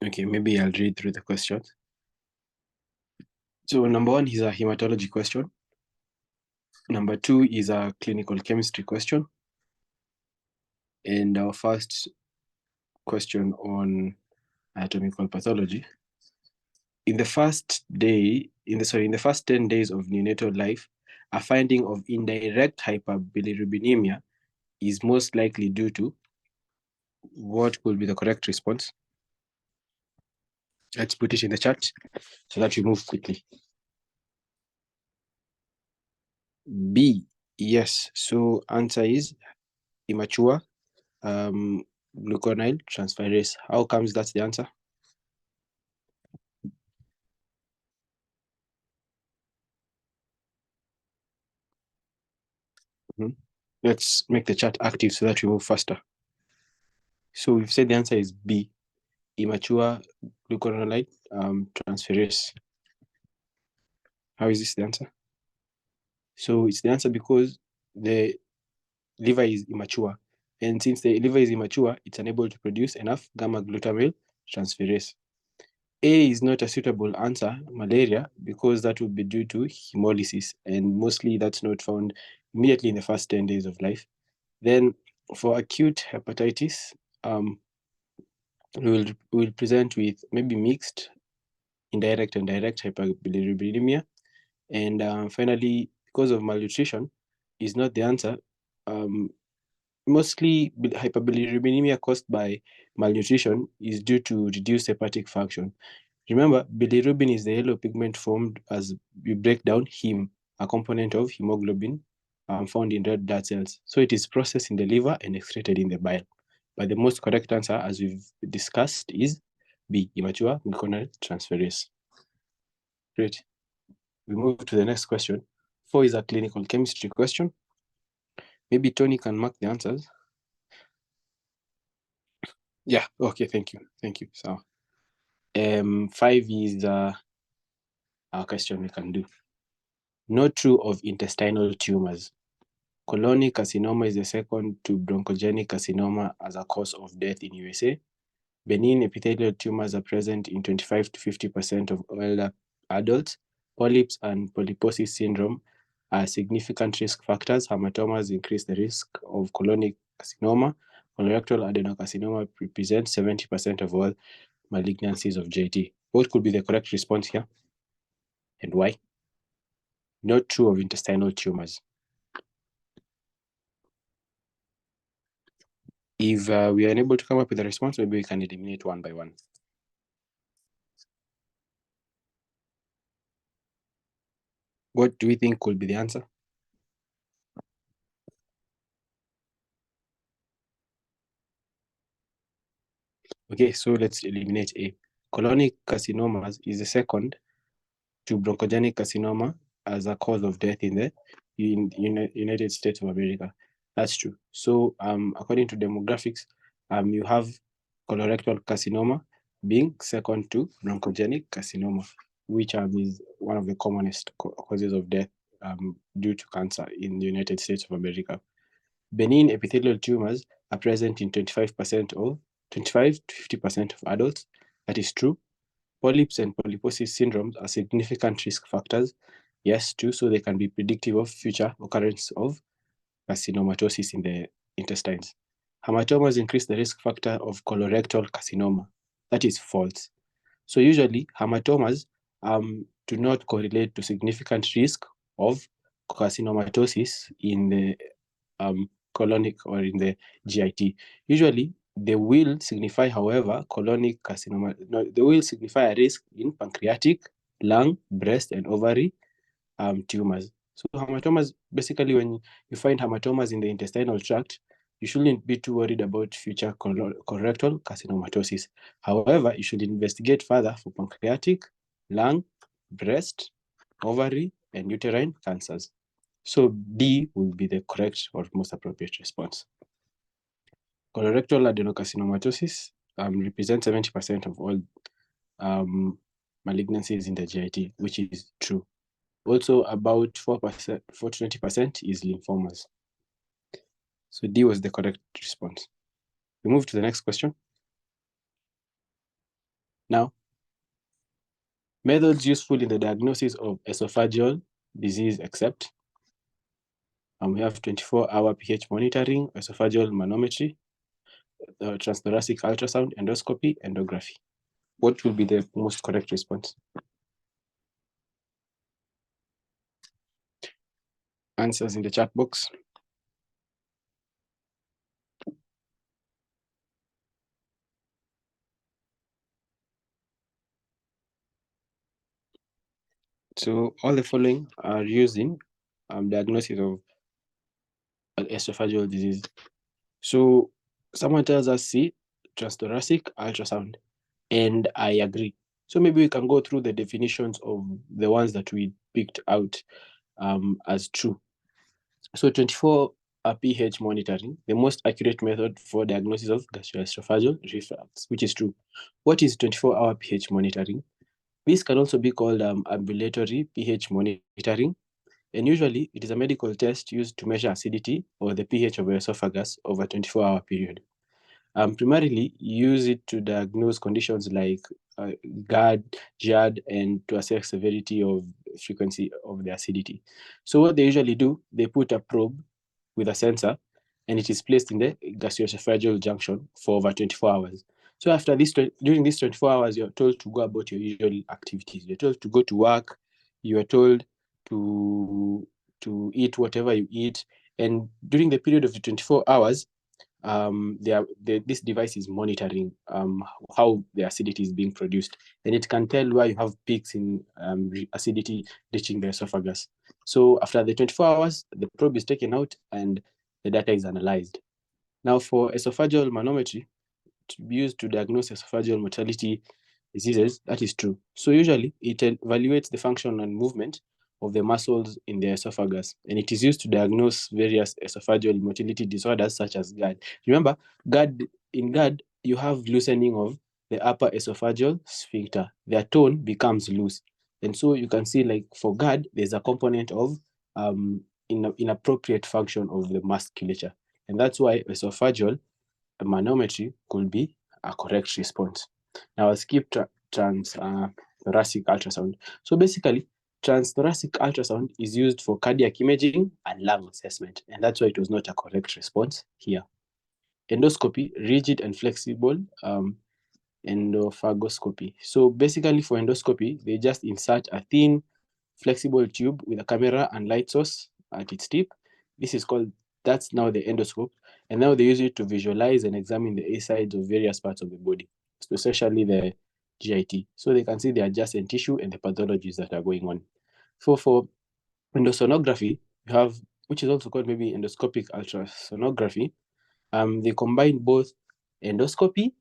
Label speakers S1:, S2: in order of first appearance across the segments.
S1: Okay, maybe I'll read through the questions. So number 1 is a hematology question. Number 2 is a clinical chemistry question. And our first question on anatomical pathology. In the first 10 days of neonatal life, a finding of indirect hyperbilirubinemia is most likely due to what could be the correct response? Let's put it in the chat so that we move quickly. B, yes. So answer is immature gluconyl transferase. How comes that's the answer? Let's make the chat active so that we move faster. So we've said the answer is B, immature gluconyl transferase. How is this the answer? So it's the answer because the liver is immature. And since the liver is immature, it's unable to produce enough gamma glutamyl transferase. A is not a suitable answer, malaria, because that would be due to hemolysis, and mostly that's not found immediately in the first 10 days of life. Then for acute hepatitis, we will present with maybe mixed, indirect and direct hyperbilirubinemia. And finally, because of malnutrition, is not the answer. Mostly hyperbilirubinemia caused by malnutrition is due to reduced hepatic function. Remember, bilirubin is the yellow pigment formed as we break down heme, a component of hemoglobin found in red blood cells. So it is processed in the liver and excreted in the bile. But the most correct answer, as we've discussed, is B, immature gluconyl transferase. Great. We move to the next question. 4 is a clinical chemistry question. Maybe Tony can mark the answers. Yeah, okay, thank you. So 5 is a question we can do. Not true of intestinal tumors. Colonic carcinoma is the second to bronchogenic carcinoma as a cause of death in USA. Benign epithelial tumors are present in 25 to 50% of older adults. Polyps and polyposis syndrome are significant risk factors. Hematomas increase the risk of colonic carcinoma. Colorectal adenocarcinoma represents 70% of all malignancies of JT. What could be the correct response here and why? Not true of intestinal tumors. If we are unable to come up with a response, maybe we can eliminate one by one. What do we think could be the answer? Okay, so let's eliminate A. Colonic carcinomas is the second to bronchogenic carcinoma as a cause of death in the United States of America. That's true. So according to demographics, you have colorectal carcinoma being second to bronchogenic carcinoma, which is one of the commonest causes of death due to cancer in the United States of America. Benign epithelial tumors are present in 25 to 50% of adults. That is true. Polyps and polyposis syndromes are significant risk factors. Yes, too, so they can be predictive of future occurrence of carcinomatosis in the intestines. Hematomas increase the risk factor of colorectal carcinoma. That is false. So usually, hematomas do not correlate to significant risk of carcinomatosis in the colonic or in the GIT. Usually, they will signify, however, colonic carcinoma. No, they will signify a risk in pancreatic, lung, breast, and ovary tumors. So hematomas, basically, when you find hematomas in the intestinal tract, you shouldn't be too worried about future colorectal carcinomatosis. However, you should investigate further for pancreatic, lung, breast, ovary, and uterine cancers. So D will be the correct or most appropriate response. Colorectal adenocarcinomatosis represents 70% of all malignancies in the GIT, which is true. Also, about 4% to 20% is lymphomas. So D was the correct response. We move to the next question. Methods useful in the diagnosis of esophageal disease except we have 24-hour pH monitoring, esophageal manometry, transthoracic ultrasound, endoscopy, endography. What will be the most correct response? Answers in the chat box. So all the following are used in diagnosis of esophageal disease. So someone tells us C, transthoracic ultrasound, and I agree. So maybe we can go through the definitions of the ones that we picked out as true. So 24 pH monitoring, the most accurate method for diagnosis of gastroesophageal reflux, which is true. What is 24-hour pH monitoring? This can also be called ambulatory pH monitoring, and usually it is a medical test used to measure acidity or the pH of your esophagus over a 24-hour period. Primarily, use it to diagnose conditions like GAD, GERD, and to assess severity of frequency of the acidity. So what they usually do, they put a probe with a sensor, and it is placed in the gastroesophageal junction for over 24 hours. So after this, during these 24 hours, you're told to go about your usual activities. You're told to go to work. You are told to eat whatever you eat. And during the period of the 24 hours, this device is monitoring how the acidity is being produced, and it can tell where you have peaks in acidity reaching the esophagus. So after the 24 hours, the probe is taken out and the data is analyzed. Now for esophageal manometry, to be used to diagnose esophageal mortality diseases, that is true. So usually it evaluates the function and movement of the muscles in the esophagus, and it is used to diagnose various esophageal motility disorders such as GAD. Remember, in GAD, you have loosening of the upper esophageal sphincter. Their tone becomes loose. And so you can see, like for GAD, there's a component of inappropriate function of the musculature. And that's why esophageal manometry could be a correct response. Now I'll skip transthoracic ultrasound. So basically, transthoracic ultrasound is used for cardiac imaging and lung assessment, and that's why it was not a correct response here. Endoscopy, rigid and flexible endophagoscopy. So basically for endoscopy, they just insert a thin, flexible tube with a camera and light source at its tip. This is called, that's now the endoscope. And now they use it to visualize and examine the insides of various parts of the body, especially the GIT. So they can see the adjacent tissue and the pathologies that are going on. For endosonography, you have, which is also called maybe endoscopic ultrasonography. They combine both endoscopy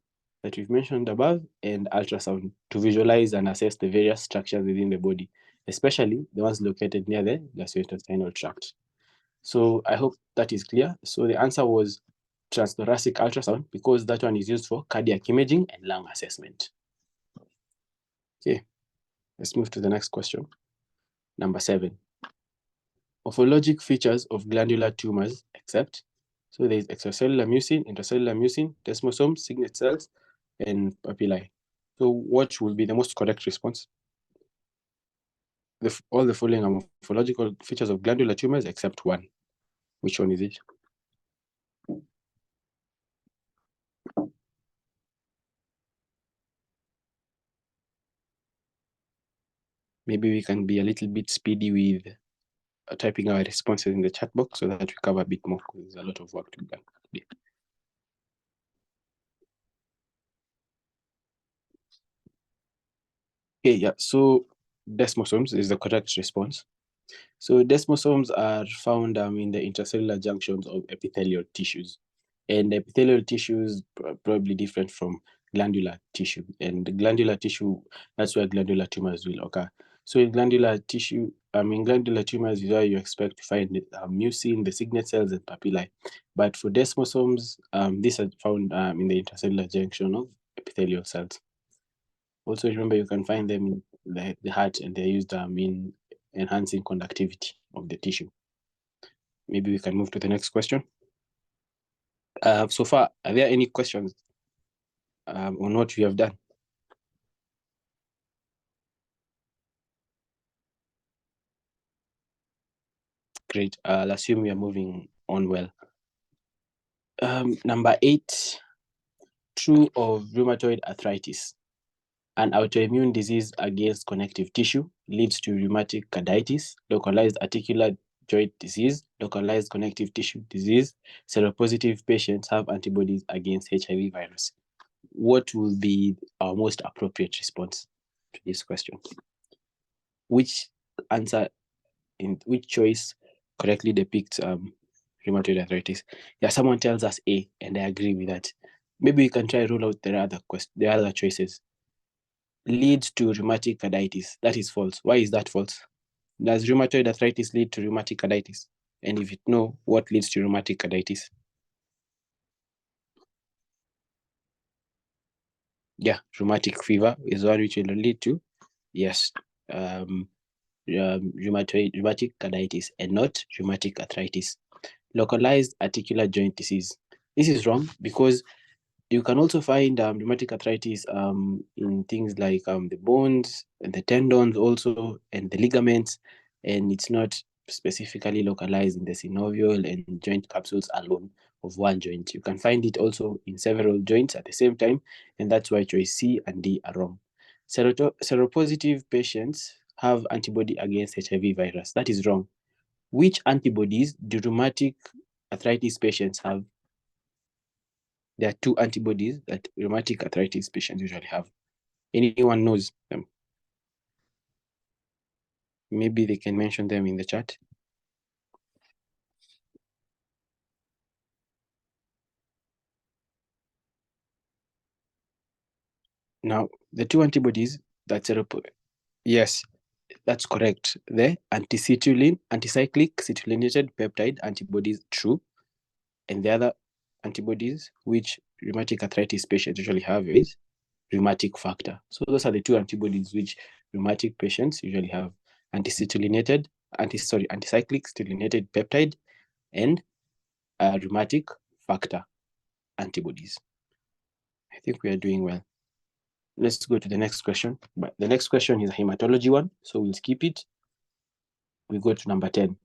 S1: that we've mentioned above and ultrasound to visualize and assess the various structures within the body, especially the ones located near the gastrointestinal tract. So I hope that is clear. So the answer was transthoracic ultrasound, because that one is used for cardiac imaging and lung assessment. Okay, let's move to the next question. Number 7. Morphologic features of glandular tumors except. So there's extracellular mucin, intracellular mucin, desmosomes, signet cells, and papillae. So what will be the most correct response? All the following are morphological features of glandular tumors except one. Which one is it? Maybe we can be a little bit speedy with typing our responses in the chat box so that we cover a bit more, because there's a lot of work to be done. Okay, yeah, so desmosomes is the correct response. So desmosomes are found in the intracellular junctions of epithelial tissues. And epithelial tissues are probably different from glandular tissue. And the glandular tissue, that's where glandular tumors will occur. So in glandular tissue, glandular tumors is where you expect to find mucin, the signet cells, and papillae. But for desmosomes, these are found in the intracellular junction of epithelial cells. Also, remember you can find them in the heart, and they're used in enhancing conductivity of the tissue. Maybe we can move to the next question. So far, are there any questions on what we have done? Great. I'll assume we are moving on well. Number 8, true of rheumatoid arthritis. An autoimmune disease against connective tissue leads to rheumatic carditis, localized articular joint disease, localized connective tissue disease. Seropositive patients have antibodies against HIV virus. What will be our most appropriate response to this question? Which answer in which choice correctly depicts rheumatoid arthritis? Yeah, someone tells us A, and I agree with that. Maybe we can try rule out the other choices. Leads to rheumatic carditis. That is false. Why is that false? Does rheumatoid arthritis lead to rheumatic carditis? And if you know, what leads to rheumatic carditis? Yeah, rheumatic fever is one which will lead to, yes, rheumatic carditis and not rheumatic arthritis. Localized articular joint disease. This is wrong because you can also find rheumatic arthritis in things like the bones and the tendons also and the ligaments, and it's not specifically localized in the synovial and joint capsules alone of one joint. You can find it also in several joints at the same time, and that's why choice C and D are wrong. Seropositive patients have antibody against HIV virus. That is wrong. Which antibodies do rheumatic arthritis patients have? There are 2 antibodies that rheumatic arthritis patients usually have. Anyone knows them? Maybe they can mention them in the chat. Now, the 2 antibodies that yes, that's correct. The anticyclic cetylated peptide antibodies, true. And the other antibodies which rheumatic arthritis patients usually have is rheumatic factor. So those are the 2 antibodies which rheumatic patients usually have: anticyclic cetylated peptide and rheumatic factor antibodies. I think we are doing well. Let's go to the next question. But the next question is a hematology one, so we'll skip it. We go to number 10.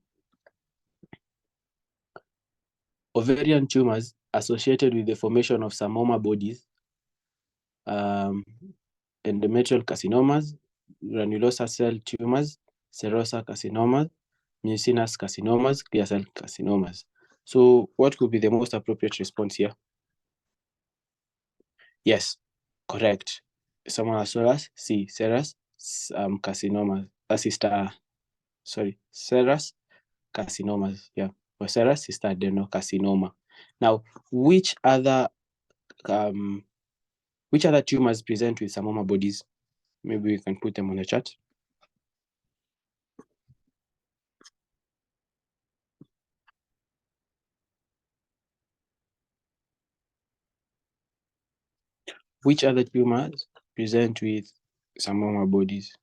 S1: Ovarian tumors associated with the formation of psammoma bodies, endometrial carcinomas, granulosa cell tumors, serosa carcinomas, mucinous carcinomas, clear cell carcinomas. So what could be the most appropriate response here? Yes, correct. Someone has told us C, serous carcinomas, serous carcinomas, yeah, or serous adenocarcinoma. Now, which other tumors present with psammoma bodies? Maybe we can put them on the chart. Which other tumors present with psammoma bodies?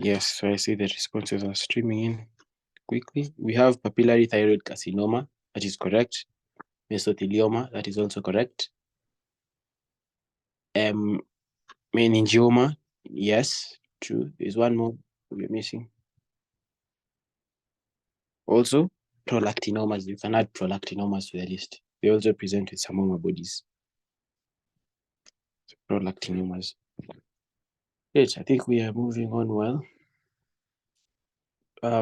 S1: Yes, so I see the responses are streaming in quickly. We have papillary thyroid carcinoma, that is correct. Mesothelioma, that is also correct. Meningioma, yes, true. There's one more we're missing. Also, prolactinomas. You can add prolactinomas to the list. They also present with psammoma bodies. Prolactinomas. Great, I think we are moving on well.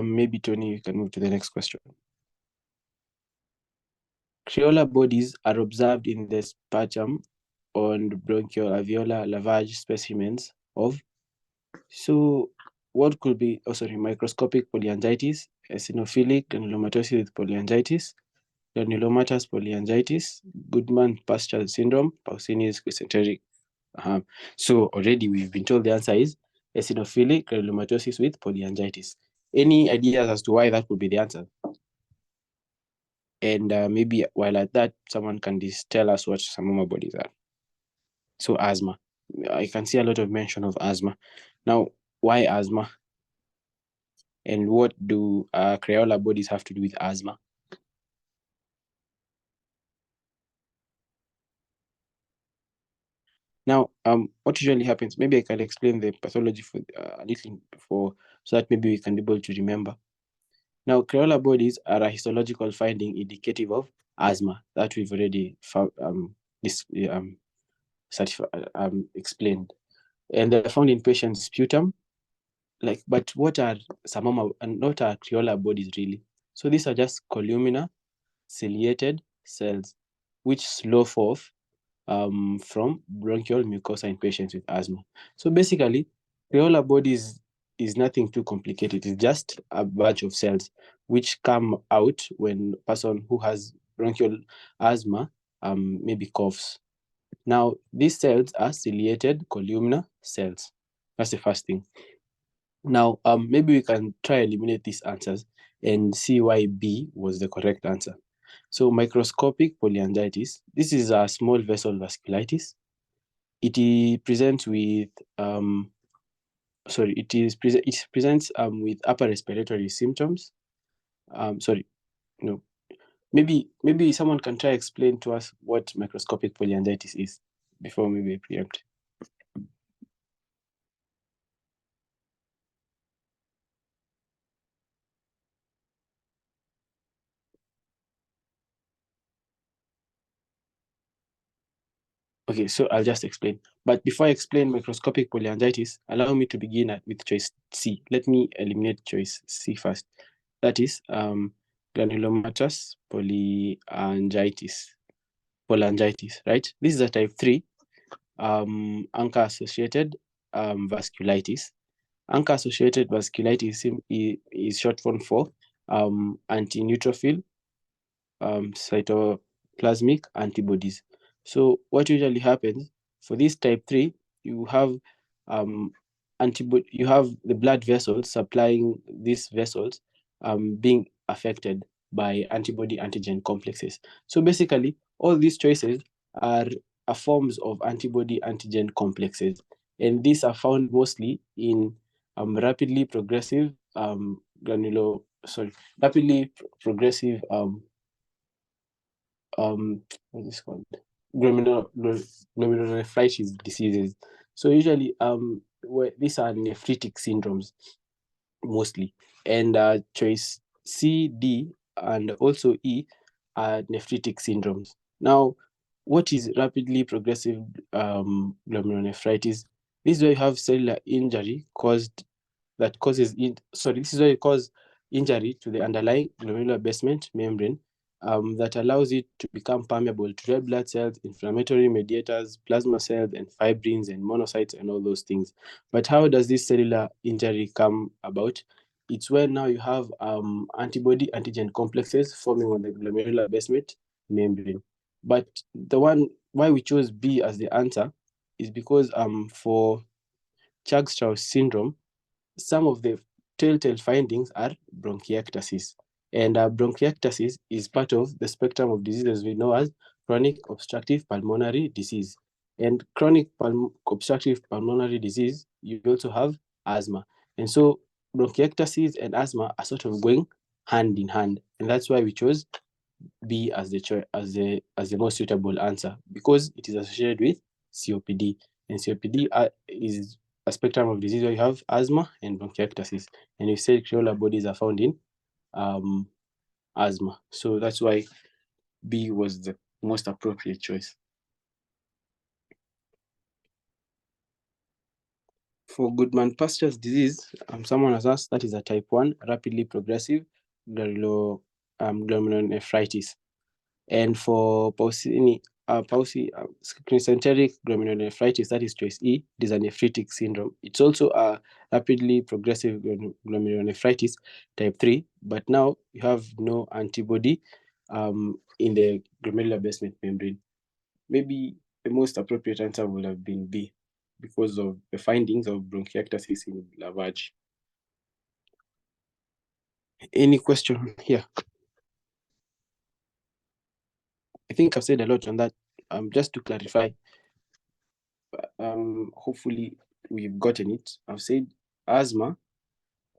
S1: Maybe Tony, you can move to the next question. Creolar bodies are observed in the sputum on bronchoalveolar lavage specimens of. So what could be, microscopic polyangiitis, eosinophilic granulomatosis with polyangiitis, granulomatous polyangiitis, Goodman-Pascal syndrome, Paucini's dysenteric. So already we've been told the answer is eosinophilic granulomatosis with polyangiitis. Any ideas as to why that would be the answer? And maybe while at that, someone can just tell us what psammoma bodies are. So asthma. I can see a lot of mention of asthma. Now, why asthma? And what do Crayola bodies have to do with asthma? Now, what usually happens, maybe I can explain the pathology for a little before, so that maybe we can be able to remember. Now, Crayola bodies are a histological finding indicative of asthma that we've already found, explained. And they're found in patients' sputum. But what are Samoma and what are Crayola bodies really? So these are just columnar ciliated cells which slough off from bronchial mucosa in patients with asthma. So basically, Crayola bodies is nothing too complicated. It's just a bunch of cells which come out when a person who has bronchial asthma maybe coughs. Now, these cells are ciliated columnar cells. That's the first thing. Now, maybe we can try eliminate these answers and see why B was the correct answer. So microscopic polyangiitis, this is a small vessel vasculitis. It presents with it presents with upper respiratory symptoms. Maybe someone can try explain to us what microscopic polyangiitis is before maybe I preempt. Okay, so I'll just explain. But before I explain microscopic polyangiitis, allow me to begin with choice C. Let me eliminate choice C first. That is granulomatous polyangiitis, right? This is a type 3 ANCA-associated vasculitis. ANCA-associated vasculitis is short form for anti-neutrophil cytoplasmic antibodies. So what usually happens for this type 3, you have you have the blood vessels supplying these vessels being affected by antibody antigen complexes. So basically, all these choices are forms of antibody antigen complexes, and these are found mostly in rapidly progressive progressive what is it called? Glomerulonephritis diseases. So usually these are nephritic syndromes mostly, and choice C, D, and also E are nephritic syndromes. Now, what is rapidly progressive glomerulonephritis? This is where you have cellular injury this is where you cause injury to the underlying glomerular basement membrane that allows it to become permeable to red blood cells, inflammatory mediators, plasma cells, and fibrins and monocytes and all those things. But how does this cellular injury come about? It's where now you have antibody antigen complexes forming on the glomerular basement membrane. But the one why we chose B as the answer is because for Churg-Strauss syndrome, some of the telltale findings are bronchiectasis. And bronchiectasis is part of the spectrum of diseases we know as chronic obstructive pulmonary disease. And chronic obstructive pulmonary disease, you also have asthma. And so bronchiectasis and asthma are sort of going hand in hand. And that's why we chose B as the most suitable answer, because it is associated with COPD. And COPD is a spectrum of disease where you have asthma and bronchiectasis. And you said Crayola bodies are found in asthma. So that's why B was the most appropriate choice. For Goodman-Pasture's disease, someone has asked, that is a type 1 rapidly progressive glomerulonephritis. And for Paucinicenteric glomerulonephritis, that is choice E, it is a nephritic syndrome. It's also a rapidly progressive glomerulonephritis type 3, but now you have no antibody in the glomerular basement membrane. Maybe the most appropriate answer would have been B, because of the findings of bronchiectasis in lavage. Any question here? I think I've said a lot on that. Just to clarify, hopefully we've gotten it. I've said asthma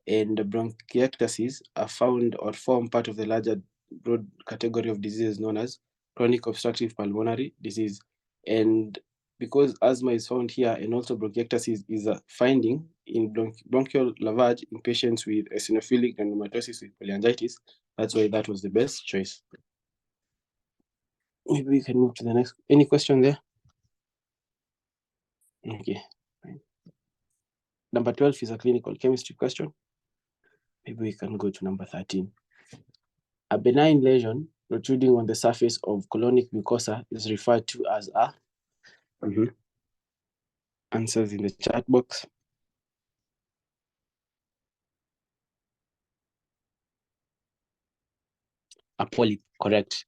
S1: and bronchiectasis are found or form part of the larger broad category of diseases known as chronic obstructive pulmonary disease. And because asthma is found here and also bronchiectasis is a finding in bronchial lavage in patients with eosinophilic granulomatosis with polyangiitis, that's why that was the best choice. Maybe we can move to the next. Any question there? Okay. Number 12 is a clinical chemistry question. Maybe we can go to number 13. A benign lesion protruding on the surface of colonic mucosa is referred to as a... Answers in the chat box. A polyp, correct.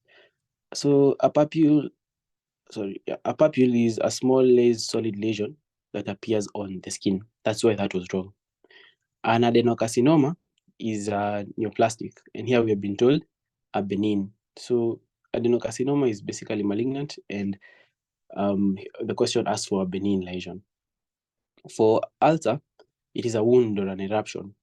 S1: So a papule is a small laced solid lesion that appears on the skin. That's why that was wrong. An adenocarcinoma is a neoplastic, and here we have been told a benign. So adenocarcinoma is basically malignant, and the question asks for a benign lesion. For ulcer, it is a wound or an eruption.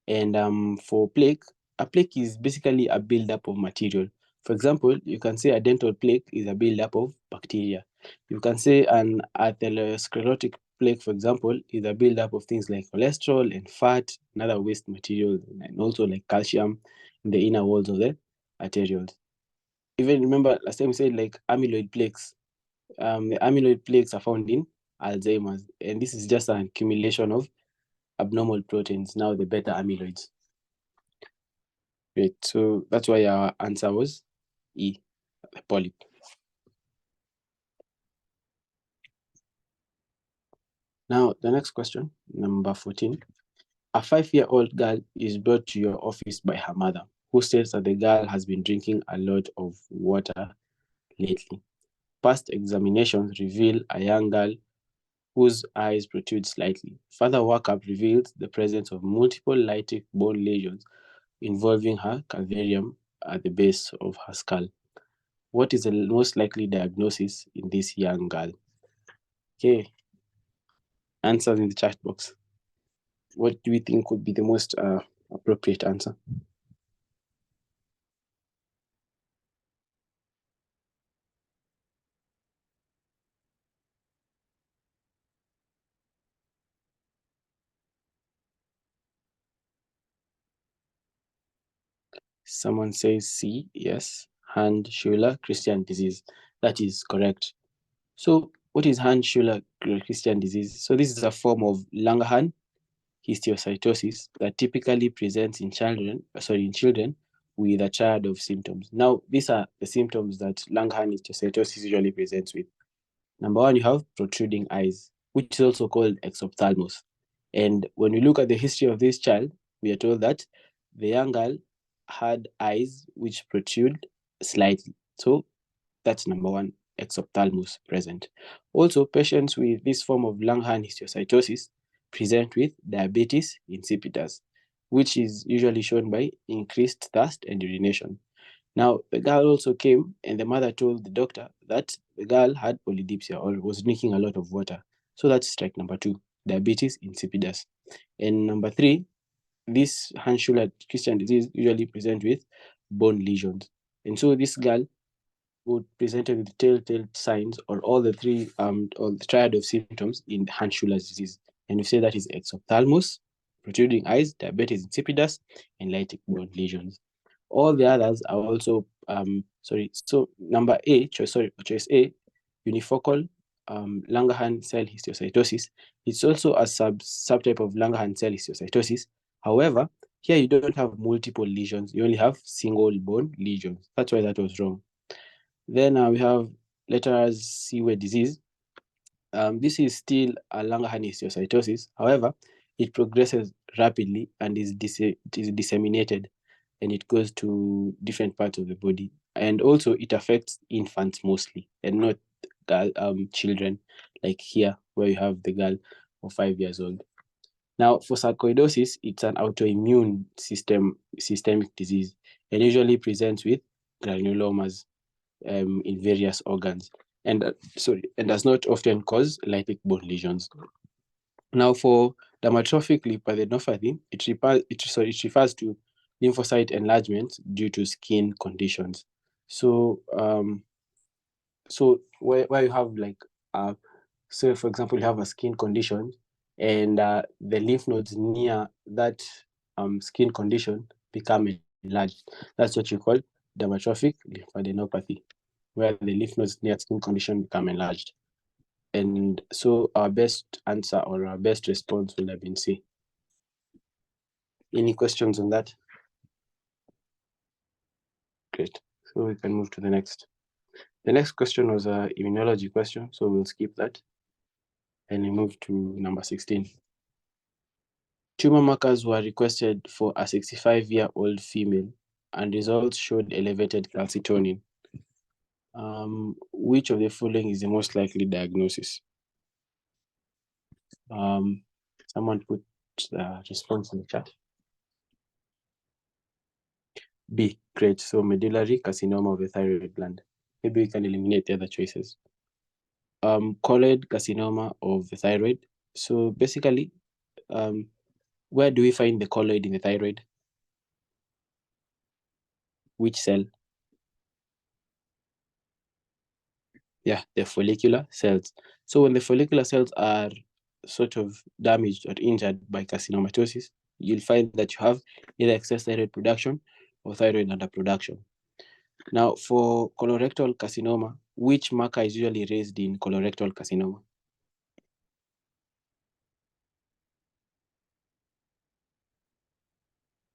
S1: And for plaque, a plaque is basically a buildup of material. For example, you can say a dental plaque is a buildup of bacteria. You can say an atherosclerotic plaque, for example, is a buildup of things like cholesterol and fat and other waste materials, and also like calcium in the inner walls of the arterioles. Even remember last time we said like amyloid plaques. The amyloid plaques are found in Alzheimer's, and this is just an accumulation of abnormal proteins, now the beta amyloids. Great, so that's why our answer was E, the polyp. Now, the next question, number 14. A 5-year-old girl is brought to your office by her mother, who says that the girl has been drinking a lot of water lately. Past examinations reveal a young girl whose eyes protrude slightly. Further workup reveals the presence of multiple lytic bone lesions involving her calvarium at the base of her skull. What is the most likely diagnosis in this young girl? Okay, answers in the chat box. What do we think would be the most appropriate answer? Someone says C, yes. Hand, Schuller, Christian disease. That is correct. So what is Hand, Schuller, Christian disease? So this is a form of Langerhans histiocytosis that typically presents in children with a triad of symptoms. Now, these are the symptoms that Langerhans histiocytosis usually presents with. Number one, you have protruding eyes, which is also called exophthalmos. And when we look at the history of this child, we are told that the young girl had eyes which protrude slightly. So that's number one, exophthalmos present. Also, patients with this form of Langerhans histiocytosis present with diabetes insipidus, which is usually shown by increased thirst and urination. Now, the girl also came and the mother told the doctor that the girl had polydipsia or was drinking a lot of water. So that's strike number 2, diabetes insipidus. And number 3, this Hand-Schuller Christian disease usually present with bone lesions. And so this girl would present with telltale signs or all the three or the triad of symptoms in Hand-Schuller's disease. And we say that is exophthalmos, protruding eyes, diabetes insipidus, and lytic bone lesions. All the others are also so number A, choice A, unifocal Langerhans cell histiocytosis. It's also a subtype of Langerhans cell histiocytosis. However, here you don't have multiple lesions, you only have single bone lesions. That's why that was wrong. Then we have letter Seaway disease. This is still a Langerhans histiocytosis. However, it progresses rapidly and is disseminated, and it goes to different parts of the body. And also it affects infants mostly and not children, like here where you have the girl of 5 years old. Now, for sarcoidosis, it's an autoimmune systemic disease and usually presents with granulomas in various organs, and does not often cause lytic bone lesions. Now, for dermatrophic lymphadenopathy, it refers to lymphocyte enlargement due to skin conditions. So, where you have like So, for example, you have a skin condition, and the lymph nodes near that skin condition become enlarged. That's what you call dermatrophic lymphadenopathy, where the lymph nodes near skin condition become enlarged. And so our best answer or our best response will have been C. Any questions on that? Great. So we can move to the next. The next question was an immunology question, so we'll skip that. And we move to number 16. Tumor markers were requested for a 65-year-old female, and results showed elevated calcitonin. Which of the following is the most likely diagnosis? Someone put the response in the chat. B, great. So medullary carcinoma of the thyroid gland. Maybe we can eliminate the other choices. Colloid carcinoma of the thyroid. So basically, where do we find the colloid in the thyroid? Which cell? Yeah, the follicular cells. So when the follicular cells are sort of damaged or injured by carcinomatosis, you'll find that you have either excess thyroid production or thyroid underproduction. Now, for colorectal carcinoma, which marker is usually raised in colorectal carcinoma?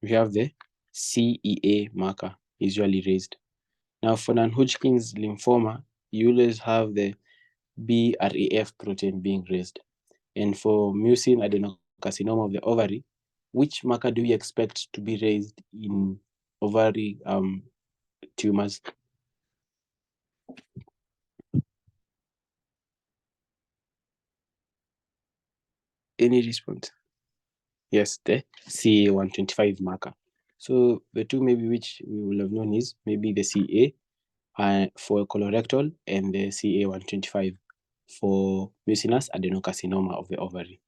S1: We have the CEA marker usually raised. Now, for non-Hodgkin's lymphoma, you always have the BRAF protein being raised. And for mucin adenocarcinoma of the ovary, which marker do you expect to be raised in ovary tumors? Any response? Yes, the CA125 marker. So the two maybe which we will have known is maybe the CA for colorectal and the CA125 for mucinous adenocarcinoma of the ovary.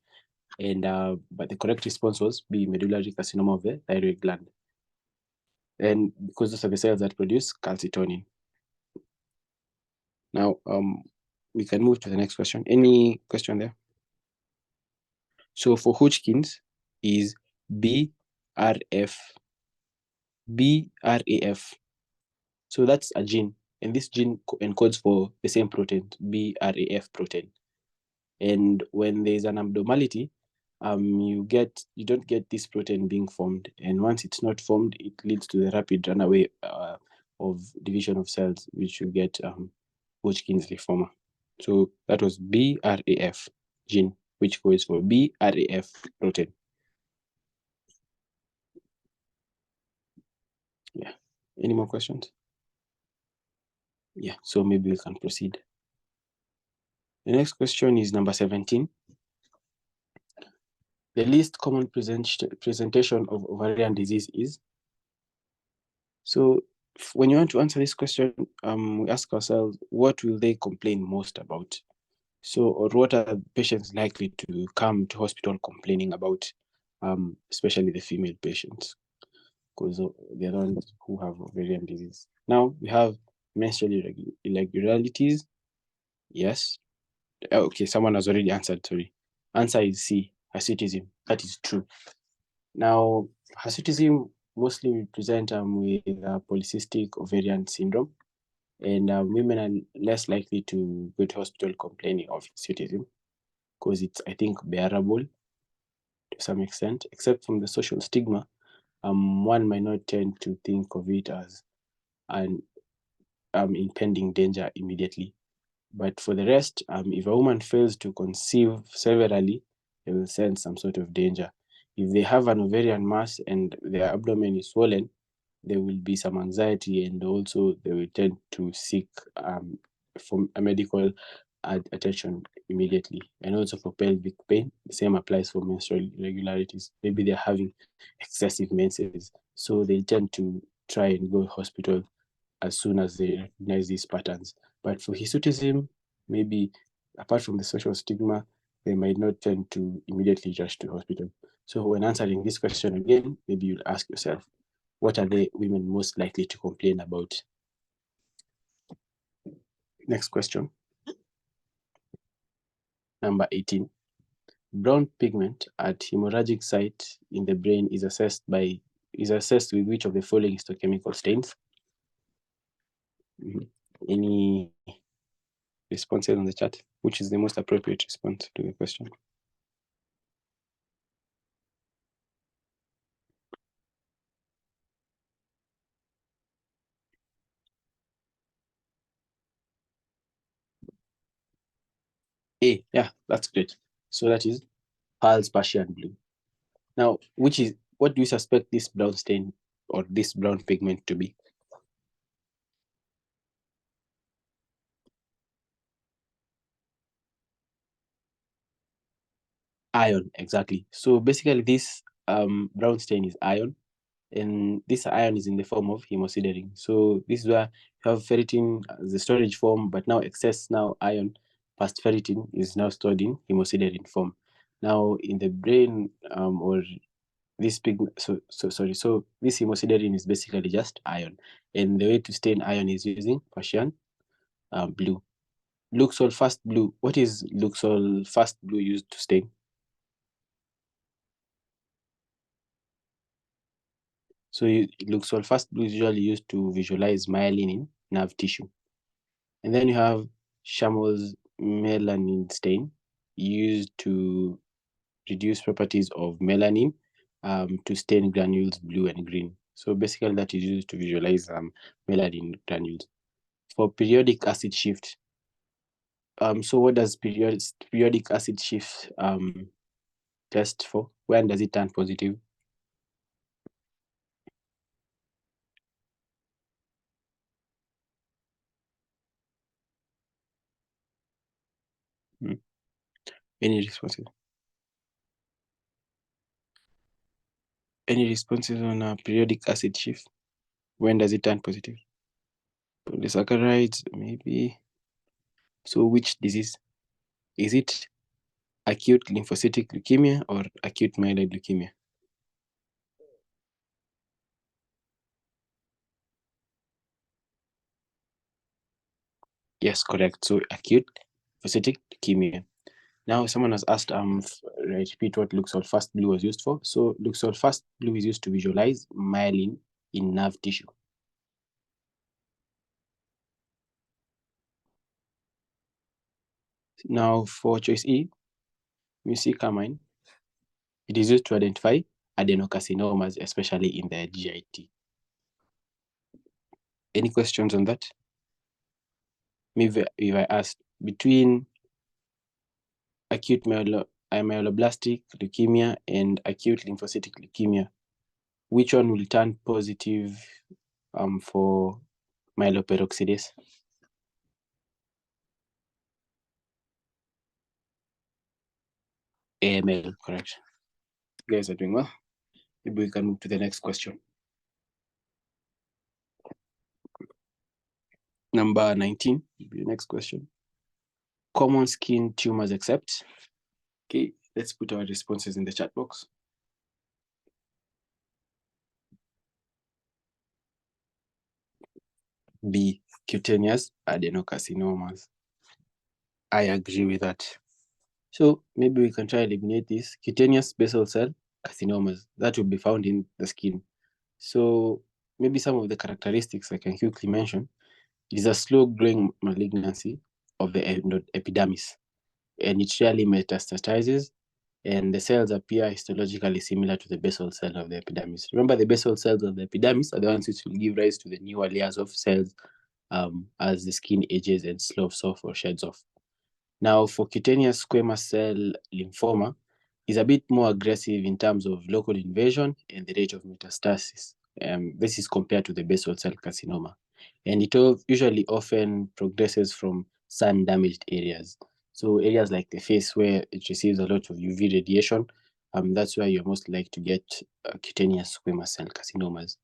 S1: And but the correct response was B, medullary carcinoma of the thyroid gland. And because those are the cells that produce calcitonin. Now, we can move to the next question. Any question there? So for Hodgkin's is BRAF. So that's a gene, and this gene encodes for the same protein, BRAF protein. And when there's an abnormality, you don't get this protein being formed. And once it's not formed, it leads to the rapid runaway of division of cells, which you get Hodgkin's lymphoma. So that was BRAF gene, which codes for BRAF protein. Yeah. Any more questions? Yeah. So maybe we can proceed. The next question is number 17. The least common presentation of ovarian disease is? So when you want to answer this question, we ask ourselves, what will they complain most about? So, or what are patients likely to come to hospital complaining about, especially the female patients, because they're the ones who have ovarian disease. Now, we have menstrual irregularities. Yes. Okay, someone has already answered, sorry. Answer is C, hirsutism. That is true. Now, hirsutism mostly we present with polycystic ovarian syndrome, and women are less likely to go to hospital complaining of hirsutism because it's, I think, bearable to some extent, except from the social stigma. One might not tend to think of it as an impending danger immediately. But for the rest, if a woman fails to conceive severally, they will sense some sort of danger. If they have an ovarian mass and their abdomen is swollen, there will be some anxiety, and also they will tend to seek for a medical attention immediately. And also for pelvic pain, the same applies for menstrual irregularities. Maybe they're having excessive menses, so they tend to try and go to hospital as soon as they recognize these patterns. But for hirsutism, maybe apart from the social stigma, they might not tend to immediately rush to hospital. So when answering this question again, maybe you'll ask yourself, what are the women most likely to complain about? Next question. Number 18. Brown pigment at hemorrhagic site in the brain is assessed with which of the following histochemical stains? Any responses on the chat? Which is the most appropriate response to the question? A, yeah, that's great. So that is Pearl's Persian blue. Now, what do you suspect this brown stain or this brown pigment to be? Iron, exactly. So basically this brown stain is iron, and this iron is in the form of hemosiderin. So this is where you have ferritin as the storage form, but now excess iron past ferritin is now stored in hemosiderin form. Now in the brain or this pigment, so this hemosiderin is basically just iron, and the way to stain iron is using Persian blue. Luxol fast blue. What is Luxol fast blue used to stain? So Luxol fast blue is usually used to visualize myelin in nerve tissue. And then you have Chamel's melanin stain used to reduce properties of melanin to stain granules blue and green. So basically that is used to visualize melanin granules. For periodic acid shift, so what does periodic acid shift test for? When does it turn positive? Any responses? Any responses on periodic acid shift? When does it turn positive? Polysaccharides, maybe. So which disease? Is it acute lymphocytic leukemia or acute myeloid leukemia? Yes, correct. So acute lymphocytic leukemia. Now someone has asked, repeat what Luxol fast blue was used for. So Luxol fast blue is used to visualize myelin in nerve tissue. Now for choice E, mucicamine, it is used to identify adenocarcinomas, especially in the GIT. Any questions on that? Maybe if I asked between acute myeloblastic leukemia and acute lymphocytic leukemia, which one will turn positive for myeloperoxidase? AML, correct. You guys are doing well. Maybe we can move to the next question. Number 19, the next question. Common skin tumors except. Okay, let's put our responses in the chat box. B, cutaneous adenocarcinomas. I agree with that. So maybe we can try eliminate this cutaneous basal cell carcinomas that will be found in the skin. So maybe some of the characteristics I can quickly mention. It is a slow-growing malignancy of the epidermis, and it rarely metastatizes, and the cells appear histologically similar to the basal cell of the epidermis. Remember, the basal cells of the epidermis are the ones which will give rise to the newer layers of cells as the skin ages and sloughs off or sheds off. Now, for cutaneous squamous cell lymphoma, is a bit more aggressive in terms of local invasion and the rate of metastasis. This is compared to the basal cell carcinoma. And it usually often progresses from sun-damaged areas. So areas like the face where it receives a lot of UV radiation, that's where you're most likely to get cutaneous squamous cell carcinomas.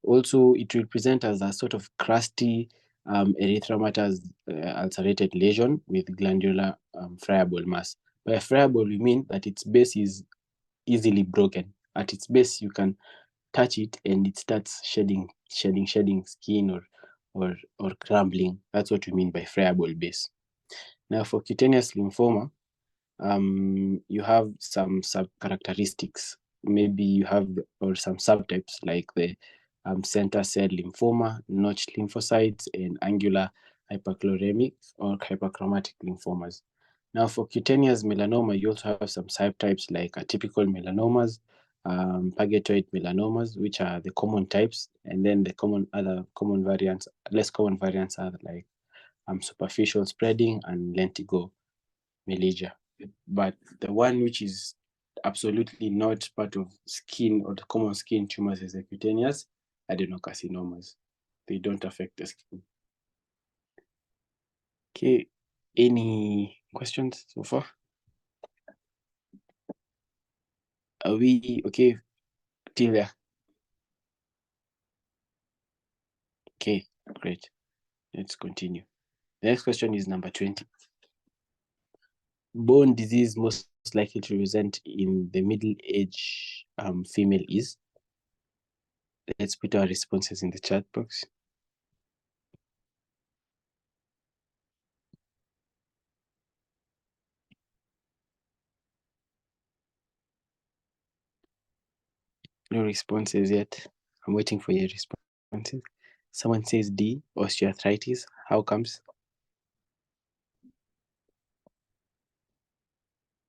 S1: Also, it will present as a sort of crusty erythematous ulcerated lesion with glandular friable mass. By friable, we mean that its base is easily broken. At its base, you can touch it and it starts shedding skin or crumbling. That's what we mean by friable base. Now, for cutaneous lymphoma, you have some sub-characteristics. Maybe you have or some subtypes like the center cell lymphoma, notched lymphocytes, and angular hyperchloremic or hyperchromatic lymphomas. Now, for cutaneous melanoma, you also have some subtypes like atypical melanomas, pagetoid melanomas, which are the common types, and then the other common variants, less common variants are like superficial spreading and lentigo malaria. But the one which is absolutely not part of skin or the common skin tumors is the cutaneous adenocarcinomas. They don't affect the skin. Okay, any questions so far? Are we okay till there? Okay, great. Let's continue. The next question is number 20. Bone disease most likely to present in the middle age female is? Let's put our responses in the chat box. No responses yet. I'm waiting for your responses. Someone says D, osteoarthritis. How comes?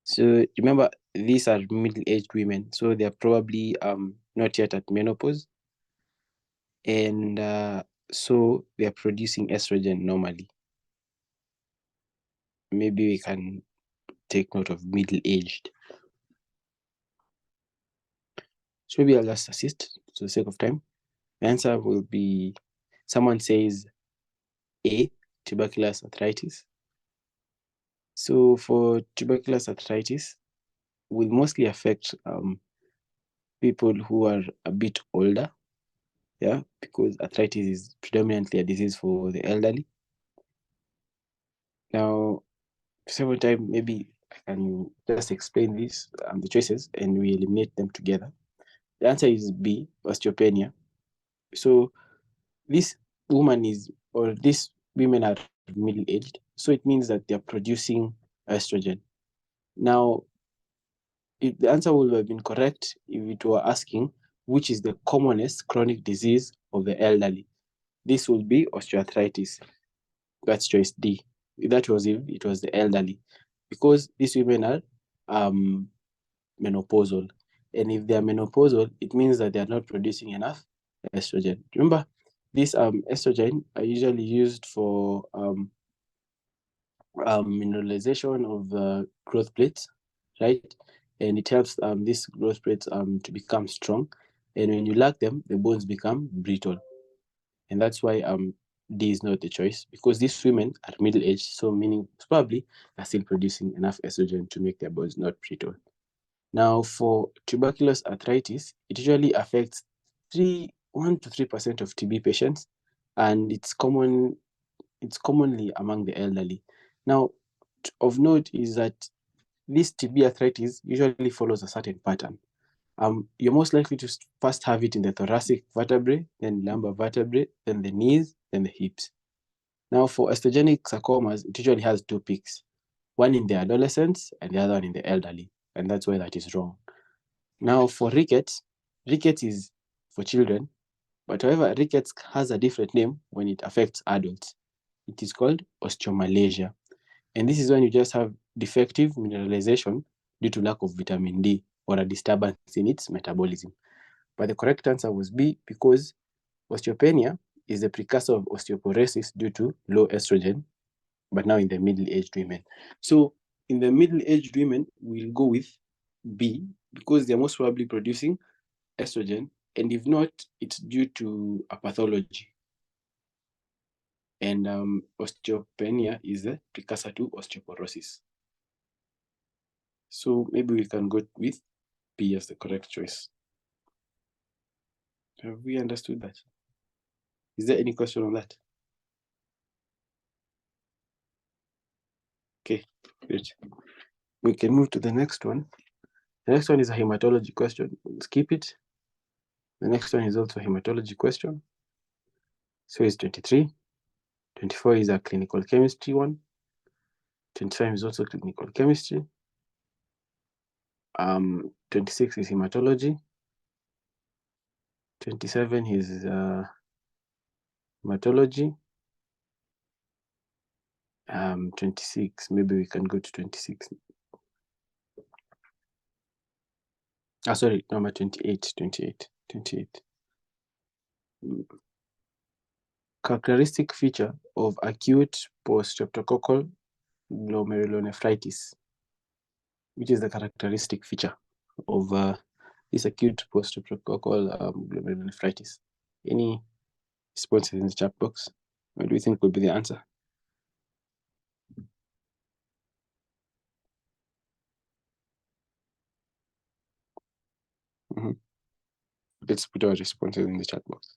S1: So remember, these are middle-aged women, so they're probably not yet at menopause, and so they're producing estrogen normally. Maybe we can take note of middle-aged. So maybe I'll just assist for the sake of time. The answer will be, someone says A, tuberculous arthritis. So for tuberculous arthritis, will mostly affect people who are a bit older, yeah, because arthritis is predominantly a disease for the elderly. Now, several times, maybe I can just explain this, the choices, and we eliminate them together. The answer is B, osteopenia. So this woman is, or these women are middle-aged, so it means that they're producing estrogen. Now, if the answer would have been correct if it were asking which is the commonest chronic disease of the elderly. This would be osteoarthritis. That's choice D. That was if it was the elderly, because these women are menopausal. And if they are menopausal, it means that they are not producing enough estrogen. Remember, these estrogen are usually used for mineralization of the growth plates, right? And it helps these growth plates to become strong. And when you lack them, the bones become brittle. And that's why D is not the choice, because these women are middle-aged, so meaning probably are still producing enough estrogen to make their bones not brittle. Now, for tuberculous arthritis, it usually affects 1 to 3% of TB patients, and it's commonly among the elderly. Now, of note is that this TB arthritis usually follows a certain pattern. You're most likely to first have it in the thoracic vertebrae, then lumbar vertebrae, then the knees, then the hips. Now, for osteogenic sarcomas, it usually has two peaks, one in the adolescents and the other one in the elderly, and that's why that is wrong. Now, for rickets is for children, but however, rickets has a different name when it affects adults. It is called osteomalacia, and this is when you just have defective mineralization due to lack of vitamin D or a disturbance in its metabolism. But the correct answer was B, because osteopenia is the precursor of osteoporosis due to low estrogen, but now in the middle-aged women. So in the middle-aged women, we'll go with B, because they're most probably producing estrogen, and if not, it's due to a pathology. And osteopenia is the precursor to osteoporosis. So maybe we can go with B as the correct choice. Have we understood that? Is there any question on that? Okay, great. We can move to the next one. The next one is a hematology question. We'll skip it. The next one is also a hematology question. So it's 23. 24 is a clinical chemistry one. 25 is also clinical chemistry. 26 is hematology. 27 is hematology. 26, maybe we can go to 26. Sorry, number 28. Characteristic feature of acute post-streptococcal glomerulonephritis. Which is the characteristic feature of this acute post-streptococcal glomerulonephritis? Any responses in the chat box? What do you think would be the answer? Let's put our responses in the chat box.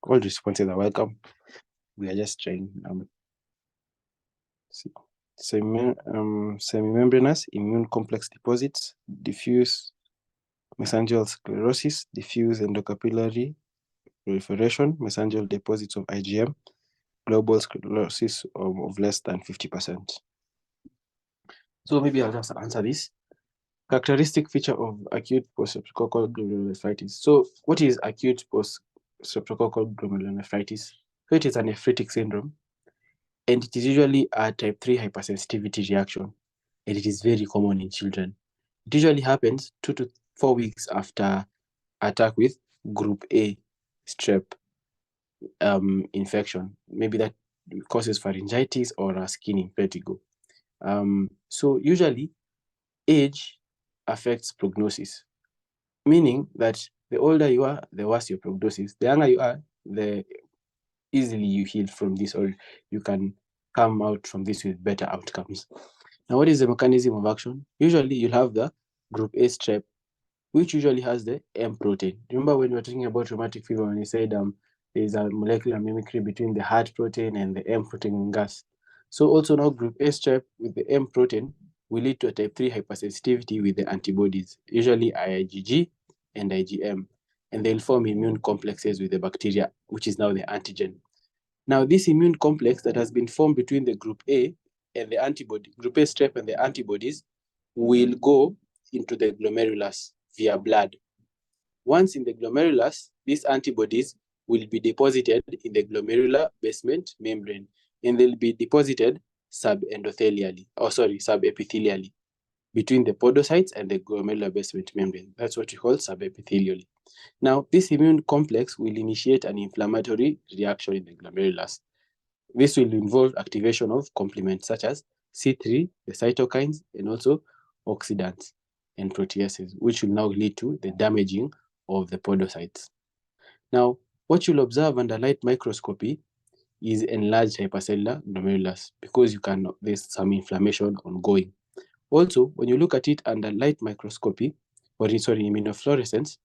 S1: All responses are welcome. We are just trying. Semimembranous immune complex deposits, diffuse mesangial sclerosis, diffuse endocapillary proliferation, mesangial deposits of IgM, global sclerosis of less than 50%. So maybe I'll just answer this. Characteristic feature of acute post-streptococcal glomerulonephritis. So what is acute post-streptococcal glomerulonephritis? So it is a nephritic syndrome, and it is usually a type 3 hypersensitivity reaction, and it is very common in children. It usually happens 2 to 4 weeks after attack with group A strep infection. Maybe that causes pharyngitis or a skin impetigo. So usually age affects prognosis, meaning that the older you are, the worse your prognosis. The younger you are, the easily you heal from this, or you can come out from this with better outcomes. Now, what is the mechanism of action? Usually you'll have the group A strep, which usually has the M protein. Remember when we were talking about rheumatic fever, when you said there's a molecular mimicry between the heart protein and the M protein in gas. So also now group A strep with the M protein will lead to a type 3 hypersensitivity with the antibodies, usually IgG and IgM, and they'll form immune complexes with the bacteria, which is now the antigen. Now, this immune complex that has been formed between the group A and the antibody, group A strep and the antibodies, will go into the glomerulus via blood. Once in the glomerulus, these antibodies will be deposited in the glomerular basement membrane, and they'll be deposited subepithelially between the podocytes and the glomerular basement membrane. That's what we call subepithelially. Now, this immune complex will initiate an inflammatory reaction in the glomerulus. This will involve activation of complements such as C3, the cytokines, and also oxidants and proteases, which will now lead to the damaging of the podocytes. Now, what you'll observe under light microscopy is enlarged hypercellular glomerulus because there's some inflammation ongoing. Also, when you look at it under light microscopy, immunofluorescence,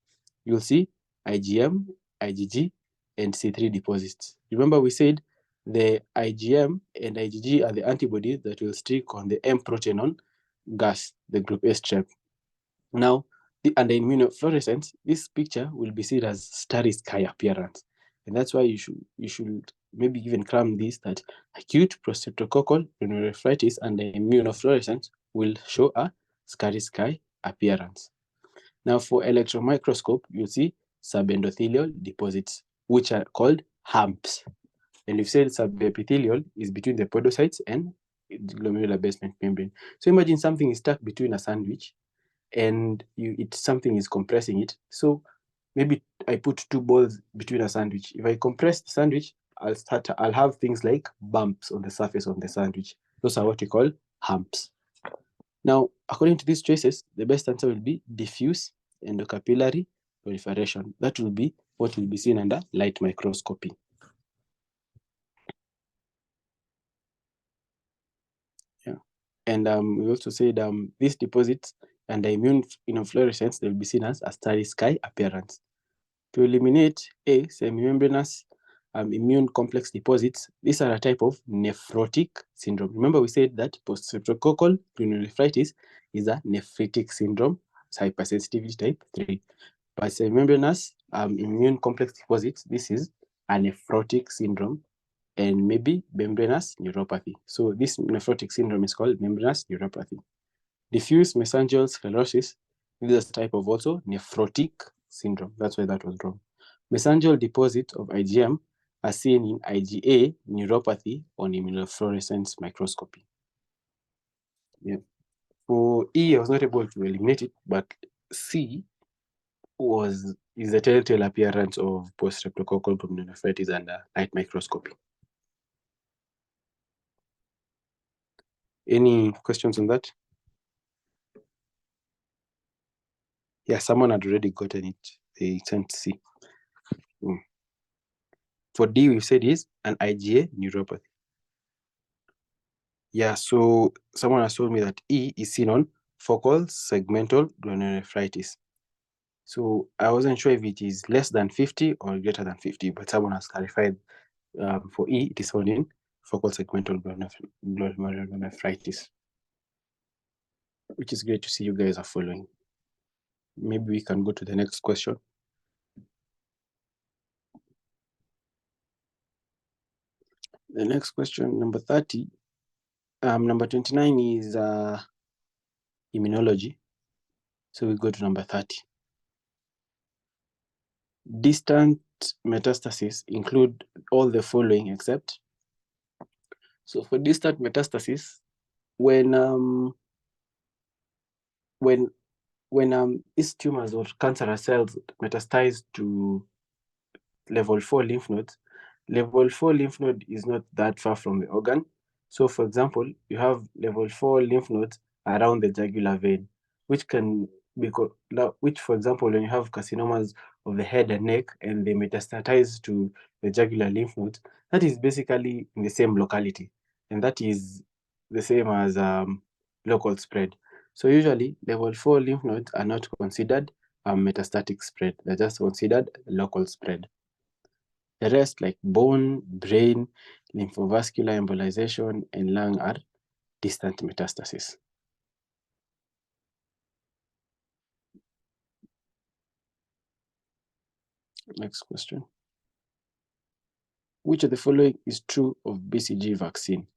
S1: you'll see IgM, IgG, and C3 deposits. Remember we said the IgM and IgG are the antibodies that will stick on the M protein on gas, the group A strep. Now, under immunofluorescence, this picture will be seen as starry sky appearance. And that's why you should maybe even cram this, that acute post-streptococcal glomerulonephritis under immunofluorescence will show a starry sky appearance. Now, for electron microscope, you see subendothelial deposits, which are called humps. And we've said subepithelial is between the podocytes and the glomerular basement membrane. So imagine something is stuck between a sandwich and something is compressing it. So maybe I put 2 balls between a sandwich. If I compress the sandwich, I'll have things like bumps on the surface of the sandwich. Those are what we call humps. Now, according to these choices, the best answer will be diffuse endocapillary proliferation. That will be what will be seen under light microscopy. Yeah. And we also said these deposits under immunofluorescence, they will be seen as a starry sky appearance. To eliminate semimembranous immune complex deposits, these are a type of nephrotic syndrome. Remember we said that post-streptococcal glomerulonephritis is a nephritic syndrome, it's hypersensitivity type 3. But semimembranous immune complex deposits, this is a nephrotic syndrome, and maybe membranous neuropathy. So this nephrotic syndrome is called membranous neuropathy. Diffuse mesangial sclerosis, this is a type of also nephrotic syndrome. That's why that was wrong. Mesangial deposits of IgM are seen in IgA neuropathy on immunofluorescence microscopy. Yeah. For E, I was not able to eliminate it, but C is the telltale appearance of post-streptococcal pulmononephritis under light microscopy. Any questions on that? Yeah, someone had already gotten it. They sent C. For D, we've said is an IgA neuropathy. Yeah, so someone has told me that E is seen on focal segmental glomerulonephritis. So I wasn't sure if it is less than 50 or greater than 50, but someone has clarified for E, it is found in focal segmental glomerulonephritis, which is great to see you guys are following. Maybe we can go to the next question. The next question, number 30. Number 29 is immunology. So we go to number 30. Distant metastases include all the following except. So for distant metastasis, when these tumors or cancerous cells metastasize to level 4 lymph nodes, level 4 lymph node is not that far from the organ. So for example, you have level 4 lymph nodes around the jugular vein, which can be, which for example, when you have carcinomas of the head and neck and they metastasize to the jugular lymph nodes, that is basically in the same locality. And that is the same as local spread. So usually level 4 lymph nodes are not considered metastatic spread. They're just considered local spread. The rest, like bone, brain, lymphovascular embolization, and lung, are distant metastasis. Next question. Which of the following is true of BCG vaccine?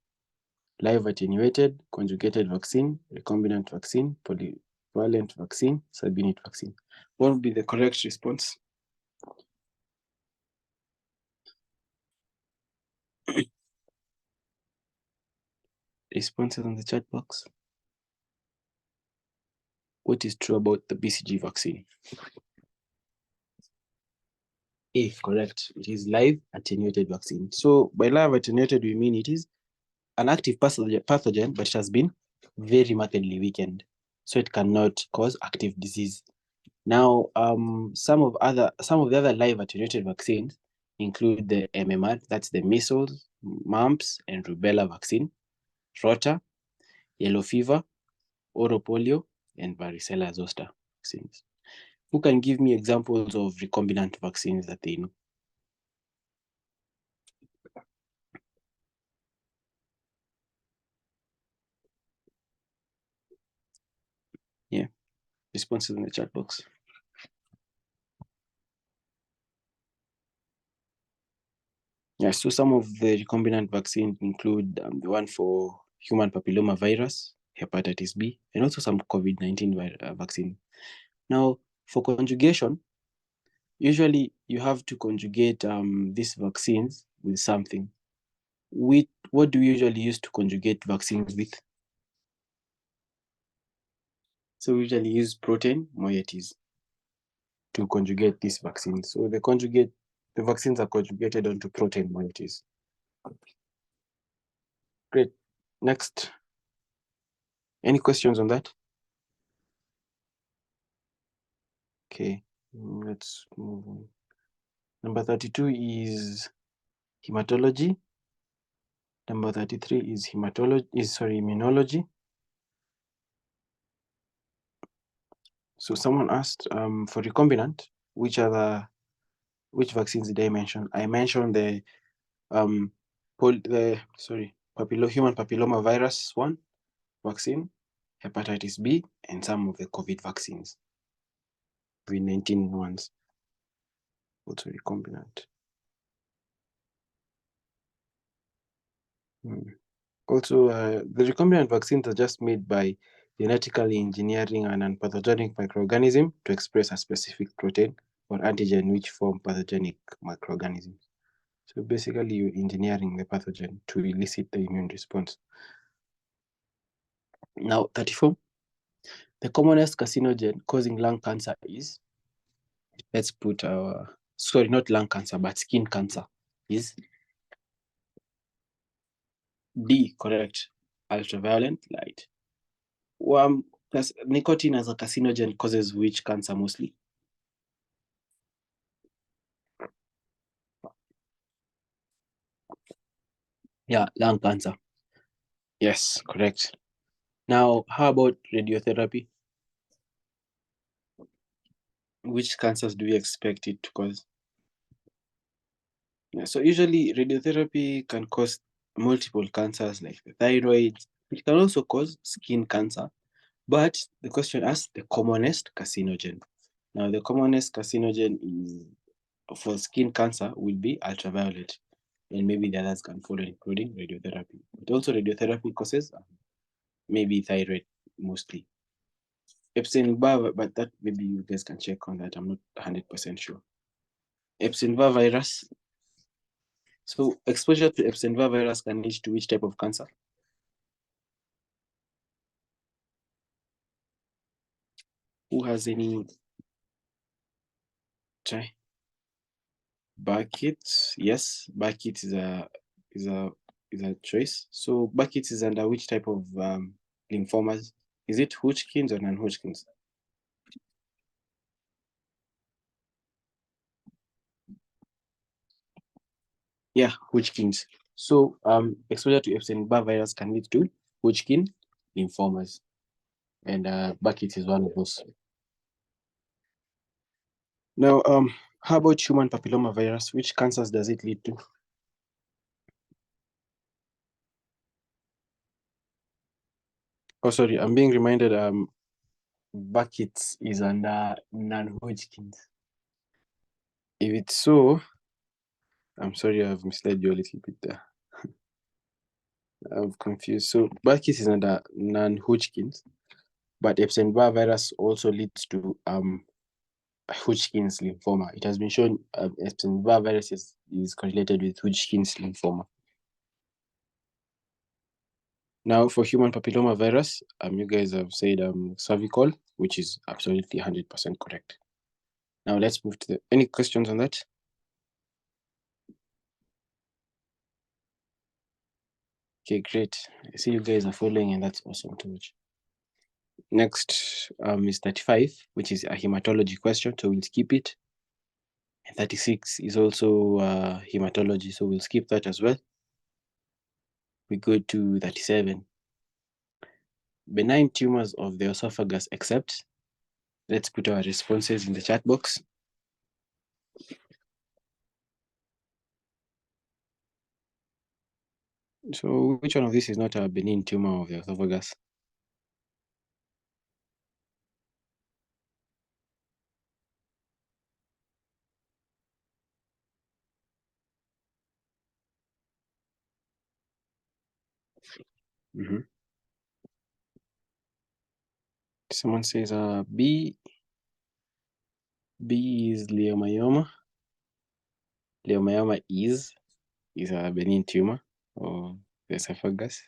S1: Live attenuated, conjugated vaccine, recombinant vaccine, polyvalent vaccine, subunit vaccine. What would be the correct response? Responses on the chat box. What is true about the BCG vaccine? A, correct. It is live attenuated vaccine. So by live attenuated, we mean it is an active pathogen, but it has been very markedly weakened, so it cannot cause active disease. Now, some of the other live attenuated vaccines include the MMR, that's the measles, mumps, and rubella vaccine, rota, yellow fever, oral polio, and varicella zoster vaccines. Who can give me examples of recombinant vaccines that they know? Yeah, responses in the chat box. Yeah, so some of the recombinant vaccines include the one for human papilloma virus, hepatitis B, and also some COVID-19 vaccine. Now, for conjugation, usually you have to conjugate these vaccines with something. What do we usually use to conjugate vaccines with? So we usually use protein moieties to conjugate these vaccines. So the vaccines are conjugated onto protein moieties. Great. Next. Any questions on that? Okay, let's move on. Number 32 is hematology. Number 33 is immunology. So someone asked for recombinant, which vaccines did I mention? I mentioned the human papilloma virus one vaccine, hepatitis B, and some of the COVID vaccines. COVID-19 ones, also recombinant. Also, the recombinant vaccines are just made by genetically engineering an unpathogenic microorganism to express a specific protein or antigen which form pathogenic microorganisms. So basically, you're engineering the pathogen to elicit the immune response. Now, 34. The commonest carcinogen causing lung cancer is, let's put our, sorry, not lung cancer, but skin cancer is D, correct, ultraviolet light. Nicotine as a carcinogen causes which cancer mostly? Yeah, lung cancer. Yes, correct. Now, how about radiotherapy? Which cancers do we expect it to cause? Yeah, so usually radiotherapy can cause multiple cancers like the thyroid. It can also cause skin cancer, but the question asks the commonest carcinogen. Now, the commonest carcinogen is for skin cancer will be ultraviolet, and maybe the others can follow, including radiotherapy. But also radiotherapy causes maybe thyroid mostly. Epstein-Barr, but that maybe you guys can check on that. I'm not 100% sure. Epstein-Barr virus. So exposure to Epstein-Barr virus can lead to which type of cancer? Who has any? Try. Burkitt. Yes, Burkitt is a choice. So Burkitt is under which type of lymphomas? Is it Hodgkin's or non-Hodgkin's? Yeah, Hodgkin's. So exposure to Epstein-Barr virus can lead to Hodgkin lymphomas, and Burkitt is one of those. Now, how about human papilloma virus? Which cancers does it lead to? Oh, sorry, I'm being reminded. Burkitt is under non-Hodgkin's. If it's so, I'm sorry, I've misled you a little bit there. I'm confused. So Burkitt is under non-Hodgkin's, but Epstein-Barr virus also leads to Hodgkin's lymphoma. It has been shown Epstein-Barr virus is correlated with Hodgkin's lymphoma. Now, for human papilloma virus, you guys have said cervical, which is absolutely 100% correct. Now, let's move to any questions on that? Okay, great. I see you guys are following, and that's awesome to watch. Next is 35, which is a hematology question, so we'll skip it. And 36 is also hematology, so we'll skip that as well. We go to 37. Benign tumors of the esophagus except. Let's put our responses in the chat box. So which one of these is not a benign tumor of the esophagus? Mm-hmm. Someone says B. B is leiomyoma. Leiomyoma is a benign tumor of the esophagus.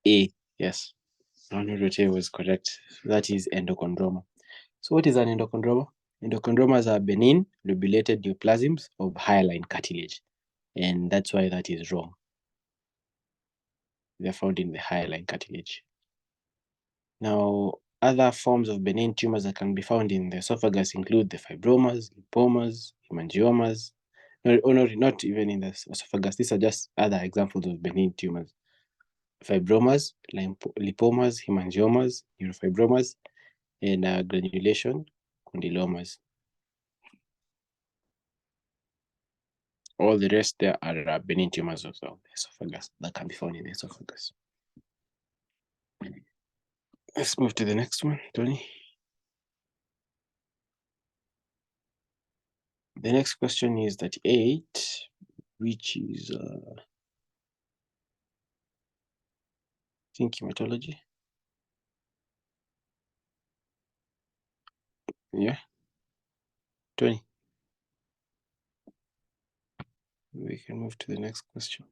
S1: A, yes. Ronald was correct. That is endochondroma. So what is an endochondroma? Endochondromas are benign lobulated neoplasms of hyaline cartilage. And that's why that is wrong. They're found in the hyaline cartilage. Now, other forms of benign tumors that can be found in the esophagus include the fibromas, lipomas, hemangiomas. No, not even in the esophagus. These are just other examples of benign tumors. Fibromas, lipomas, hemangiomas, neurofibromas, and granulation condylomas. All the rest there are benign tumors of the esophagus that can be found in the esophagus. Let's move to the next one, Tony. The next question is 38, which is, I think, hematology. Yeah, 20. We can move to the next question.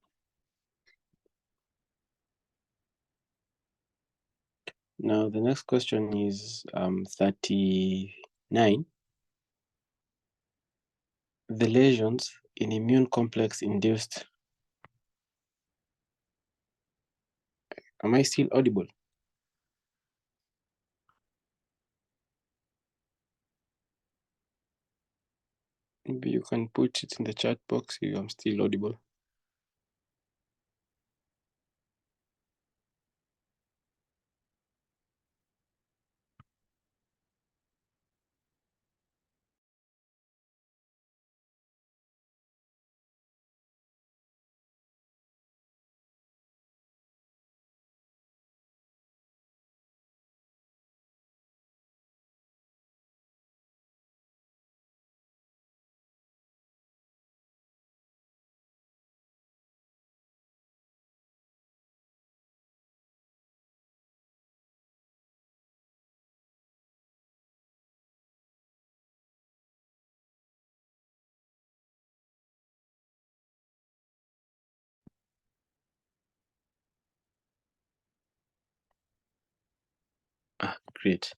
S1: Now, the next question is 39. The lesions in immune complex induced. Am I still audible? Maybe you can put it in the chat box if I'm still audible. Great.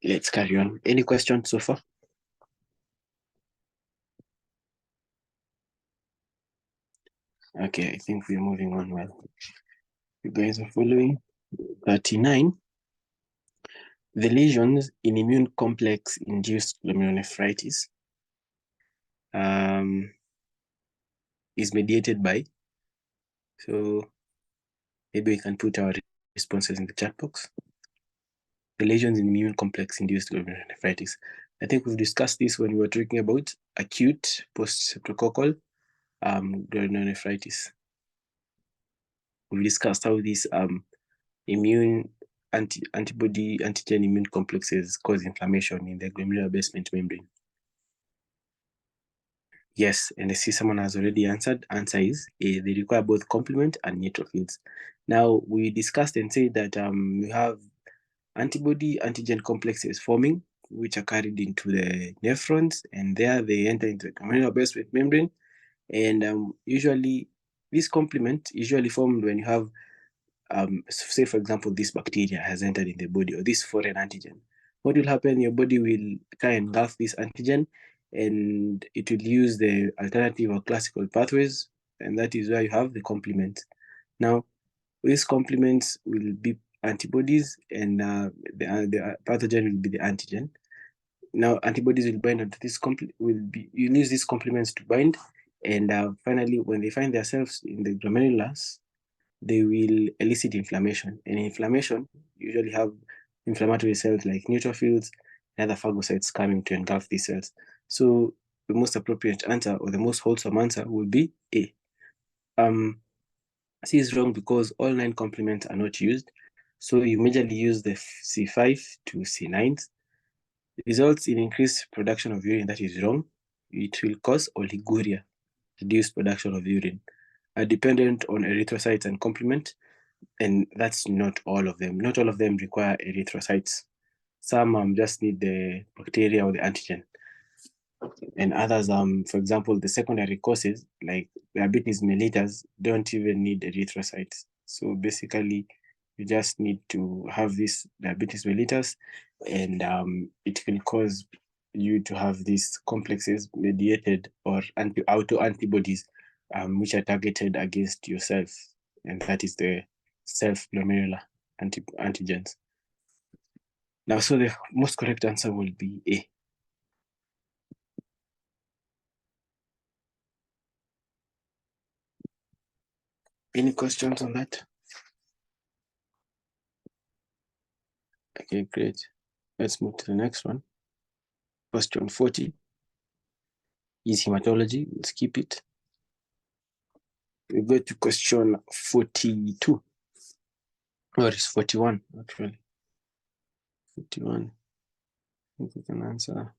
S1: Let's carry on. Any questions so far? Okay, I think we're moving on well. You guys are following. 39. The lesions in immune complex induced glomerulonephritis is mediated by. So maybe we can put our responses in the chat box. The lesions in immune complex induced glomerulonephritis. I think we've discussed this when we were talking about acute post-septococcal glomerulonephritis. We discussed how these immune antibody antigen immune complexes cause inflammation in the glomerular basement membrane. Yes, and I see someone has already answered. Answer is A. They require both complement and neutrophils. Now, we discussed and said that we have antibody antigen complexes forming, which are carried into the nephrons, and there they enter into the glomerular basement membrane. And usually, this complement usually formed when you have, say, for example, this bacteria has entered in the body, or this foreign antigen. What will happen? Your body will try and engulf this antigen, and it will use the alternative or classical pathways, and that is where you have the complement. Now, these complements will be antibodies, and the pathogen will be the antigen. Now, antibodies will bind onto this you use these complements to bind, and finally, when they find themselves in the glomerulus, they will elicit inflammation. And inflammation usually have inflammatory cells like neutrophils and other phagocytes coming to engulf these cells. So the most appropriate answer, or the most wholesome answer, would be A. C is wrong because all 9 complements are not used. So you majorly use the C5 to C9s. Results in increased production of urine. That is wrong. It will cause oliguria, reduced production of urine, are dependent on erythrocytes and complement, and that's not all of them. Not all of them require erythrocytes. Some just need the bacteria or the antigen, and others, for example, the secondary causes like diabetes mellitus don't even need erythrocytes. So basically, you just need to have this diabetes mellitus, and it can cause you to have these complexes mediated or auto antibodies, which are targeted against yourself, and that is the self-glomerular antigens. Now, so the most correct answer will be A. Any questions on that? Okay, great. Let's move to the next one. Question 40 is hematology. We'll skip it. We go to question 42. Or it's 41, actually. 41. I think we can answer.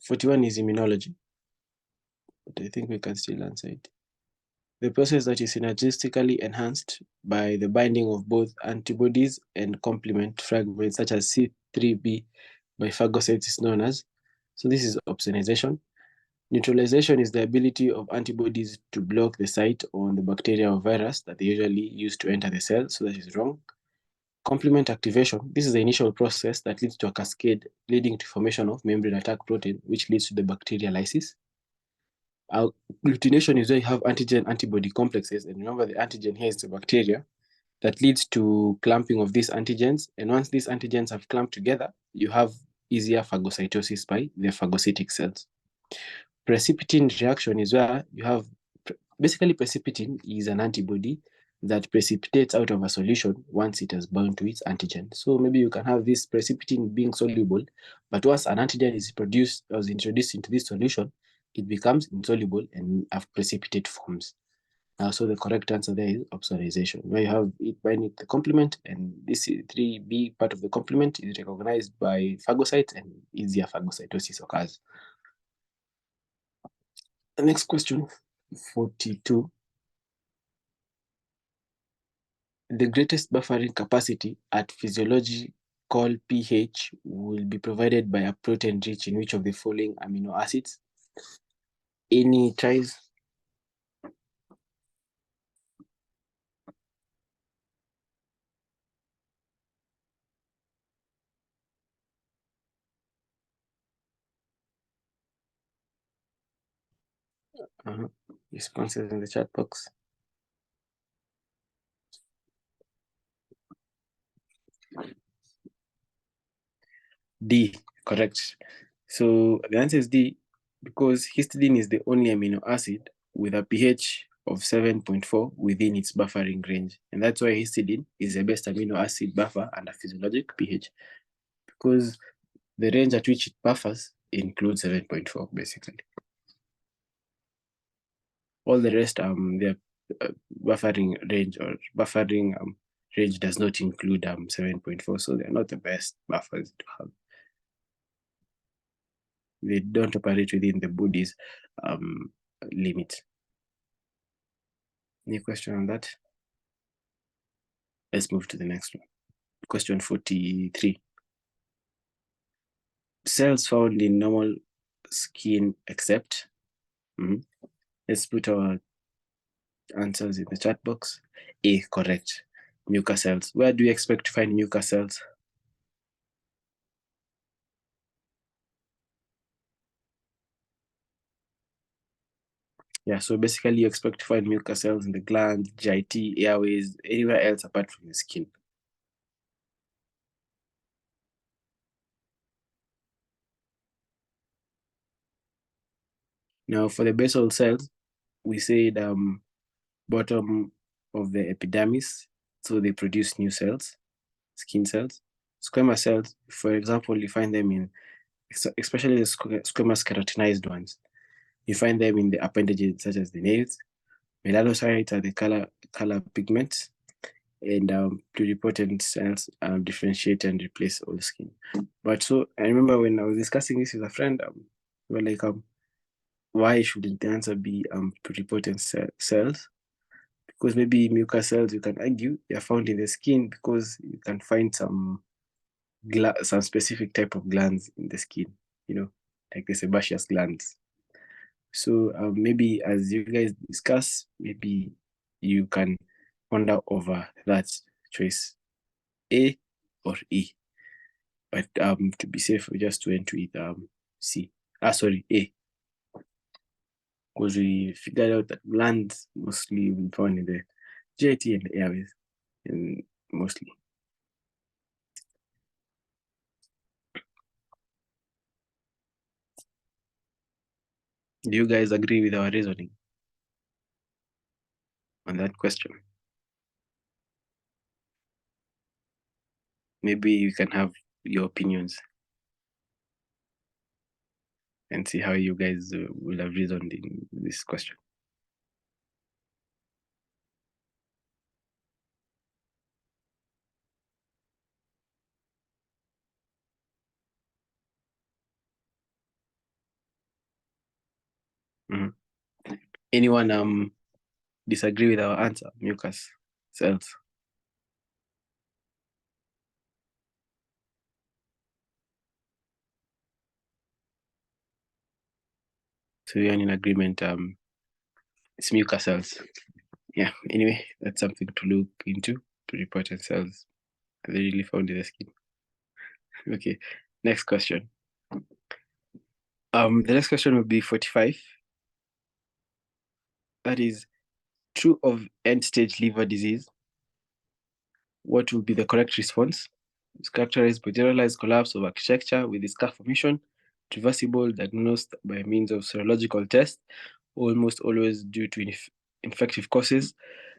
S1: 41 is immunology, but I think we can still answer it. The process that is synergistically enhanced by the binding of both antibodies and complement fragments such as C3b by phagocytes is known as. So this is opsonization. Neutralization is the ability of antibodies to block the site on the bacteria or virus that they usually use to enter the cell. So that is wrong. Complement activation. This is the initial process that leads to a cascade leading to formation of membrane attack protein, which leads to the bacterial lysis. Agglutination is where you have antigen antibody complexes, and remember the antigen here is the bacteria, that leads to clamping of these antigens. And once these antigens have clamped together, you have easier phagocytosis by the phagocytic cells. Precipitin reaction is where you have, basically precipitin is an antibody that precipitates out of a solution once it has bound to its antigen. So maybe you can have this precipitin being soluble, but once an antigen is produced or is introduced into this solution, it becomes insoluble and have precipitate forms. So the correct answer there is opsonization, where you have it binding the complement, and this 3b part of the complement is recognized by phagocytes and easier phagocytosis occurs. The next question, 42. The greatest buffering capacity at physiological pH will be provided by a protein rich in which of the following amino acids? Any tries? Responses in the chat box. D, correct. So the answer is D, because histidine is the only amino acid with a pH of 7.4 within its buffering range. And that's why histidine is the best amino acid buffer under physiologic pH, because the range at which it buffers includes 7.4, basically. All the rest, their buffering range range does not include 7.4, so they're not the best buffers to have. They don't operate within the body's limit. Any question on that? Let's move to the next one. Question 43. Cells found in normal skin except. Let's put our answers in the chat box. A, correct. Mucus cells. Where do you expect to find mucus cells? Yeah, so basically you expect to find mucus cells in the glands, GIT, airways, anywhere else apart from the skin. Now for the basal cells, we said bottom of the epidermis, so they produce new cells, skin cells. Squamous cells, for example, you find them in, especially the squamous keratinized ones, you find them in the appendages such as the nails. Melanocytes are the color pigments, and pluripotent cells differentiate and replace all skin. But so I remember when I was discussing this with a friend, we were like, why shouldn't the answer be pluripotent cells? Because maybe mucus cells, you can argue, they are found in the skin because you can find some specific type of glands in the skin, like the sebaceous glands. So maybe as you guys discuss, maybe you can ponder over that choice, A or E. But to be safe, we just went with C. Sorry, A. Because we figured out that glands mostly we found in the GIT and the airways, and mostly. Do you guys agree with our reasoning on that question? Maybe you can have your opinions and see how you guys will have reasoned in this question. Anyone disagree with our answer? Mucus cells. So you're in agreement. It's mucus cells. Yeah. Anyway, that's something to look into. Pluripotent cells. Are they really found in the skin? Okay. Next question. The next question will be 45. That is, true of end-stage liver disease. What will be the correct response? It's characterized by generalized collapse of architecture with scar formation, reversible, diagnosed by means of serological test, almost always due to infective causes,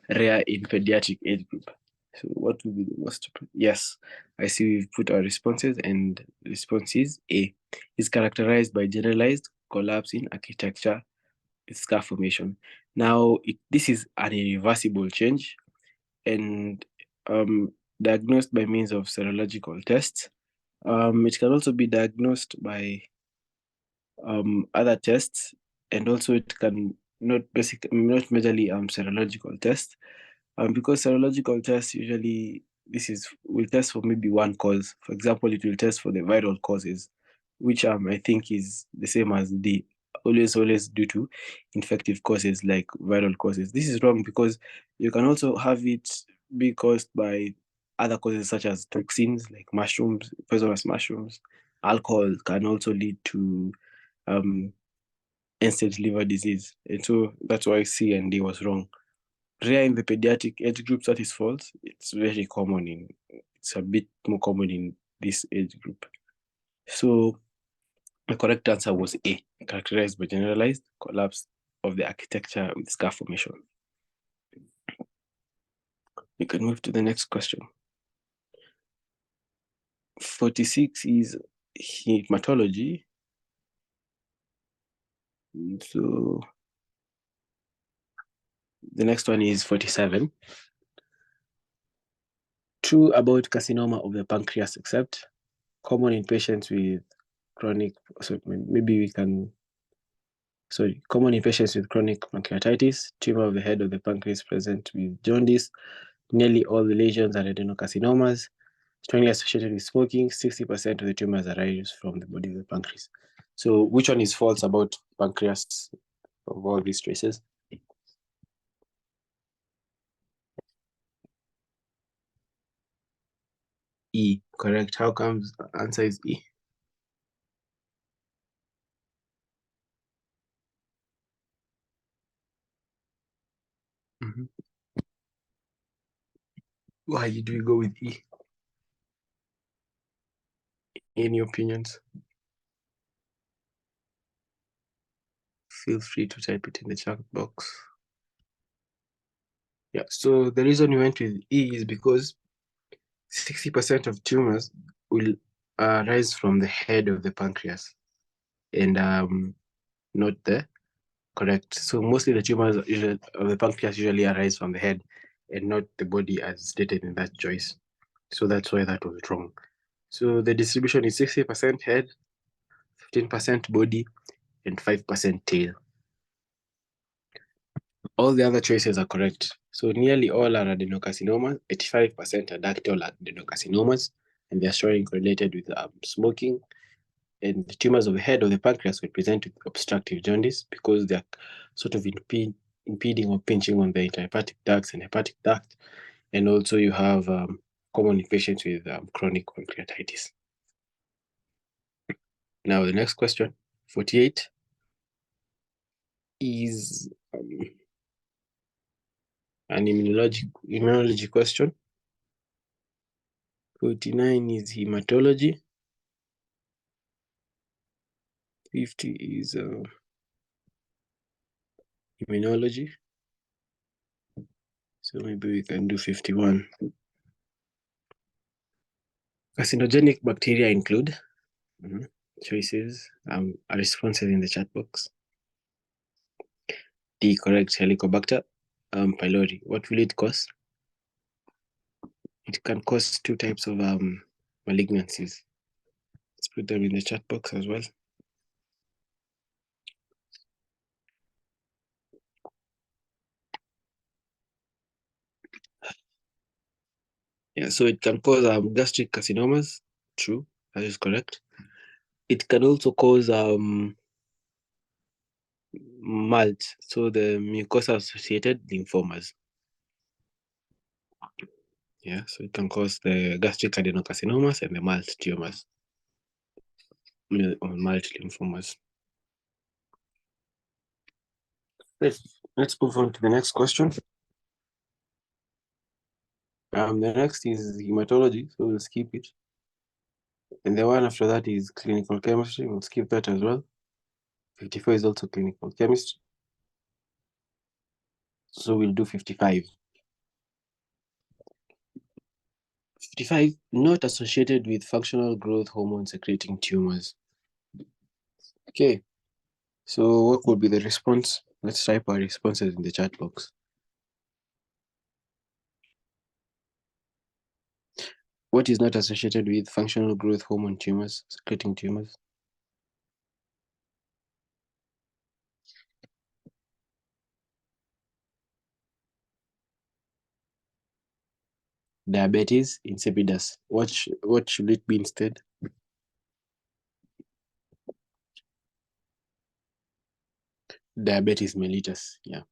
S1: rare in pediatric age group. So what will be the most? Yes, I see we've put our responses, and the response is A. Is characterized by generalized collapse in architecture with scar formation. Now, this is an irreversible change, and diagnosed by means of serological tests. It can also be diagnosed by other tests, and also it can not majorly serological tests, because serological tests usually will test for maybe one cause. For example, it will test for the viral causes, which I think is the same as the always due to infective causes like viral causes. This is wrong because you can also have it be caused by other causes such as toxins like mushrooms, poisonous mushrooms. Alcohol can also lead to end-stage liver disease, and so that's why C and D was wrong. Rare in the pediatric age group, that is false. It's very common it's a bit more common in this age group. So the correct answer was A, characterized by generalized collapse of the architecture with scar formation. We can move to the next question. 46 is hematology. So the next one is 47. True about carcinoma of the pancreas, except common in patients with chronic, so maybe we can, common in patients with chronic pancreatitis, tumor of the head of the pancreas present with jaundice. Nearly all the lesions are adenocarcinomas, strongly associated with smoking. 60% of the tumors arise from the body of the pancreas. So which one is false about pancreas of all these traces? E, correct. How comes the answer is E? Why did we go with E? Any opinions? Feel free to type it in the chat box. Yeah, so the reason we went with E is because 60% of tumors will arise from the head of the pancreas, and not the correct. So mostly the tumors of the pancreas usually arise from the head and not the body as stated in that choice. So that's why that was wrong. So the distribution is 60% head, 15% body, and 5% tail. All the other choices are correct. So nearly all are adenocarcinomas. 85% are ductal adenocarcinomas, and they are showing correlated with smoking. And the tumors of the head of the pancreas will present with obstructive jaundice because they are sort of impeding or pinching on the intrahepatic ducts and hepatic duct. And also you have common in patients with chronic pancreatitis. Now the next question, 48, is an immunology question. 49 is hematology. 50 is immunology. So maybe we can do 51. Carcinogenic bacteria include choices, responses in the chat box. D, correct, Helicobacter pylori. What will it cause? It can cause two types of malignancies. Let's put them in the chat box as well. Yeah, so it can cause gastric carcinomas. True, that is correct. It can also cause MALT, so the mucosa-associated lymphomas. Yeah, so it can cause the gastric adenocarcinomas and the MALT tumors, or MALT lymphomas. Let's move on to the next question. The next is hematology, so we'll skip it. And the one after that is clinical chemistry. We'll skip that as well. 54 is also clinical chemistry. So we'll do 55. 55, not associated with functional growth hormone secreting tumors. Okay, so what would be the response? Let's type our responses in the chat box. What is not associated with functional growth hormone tumors, secreting tumors? Diabetes insipidus. What should it be instead? Diabetes mellitus. Yeah.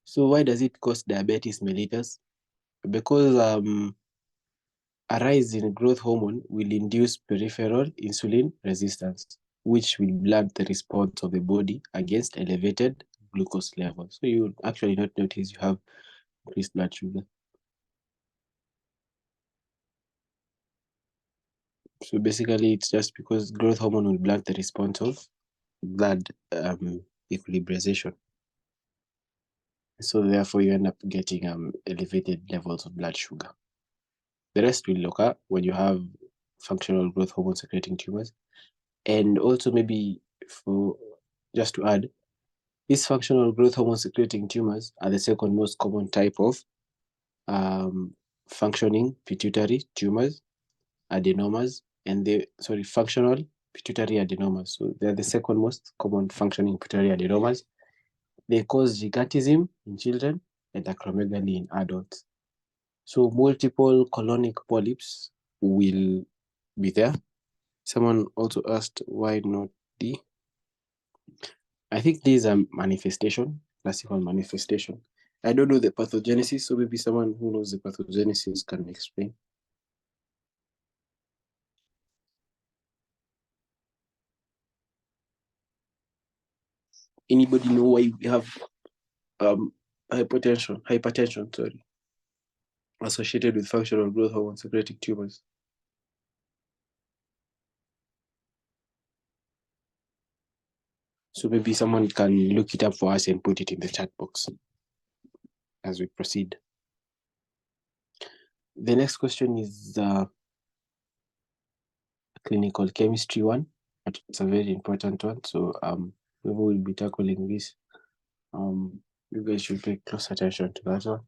S1: So why does it cause diabetes mellitus? Because a rise in growth hormone will induce peripheral insulin resistance, which will blunt the response of the body against elevated glucose levels. So you will actually not notice you have increased blood sugar. So basically, it's just because growth hormone will blunt the response of blood equilibration. So therefore, you end up getting elevated levels of blood sugar. The rest will occur when you have functional growth hormone secreting tumors. And also maybe for just to add, these functional growth hormone secreting tumors are the second most common type of functioning pituitary tumors, adenomas, and functional pituitary adenomas. So they're the second most common functioning pituitary adenomas. They cause gigantism in children and acromegaly in adults. So multiple colonic polyps will be there. Someone also asked why not D. I think these are manifestation, classical manifestation. I don't know the pathogenesis, so maybe someone who knows the pathogenesis can explain. Anybody know why we have hypertension, sorry, associated with functional growth hormone secreting tumors? So maybe someone can look it up for us and put it in the chat box as we proceed. The next question is a clinical chemistry one. It's a very important one. So we will be tackling this. You guys should pay close attention to that one.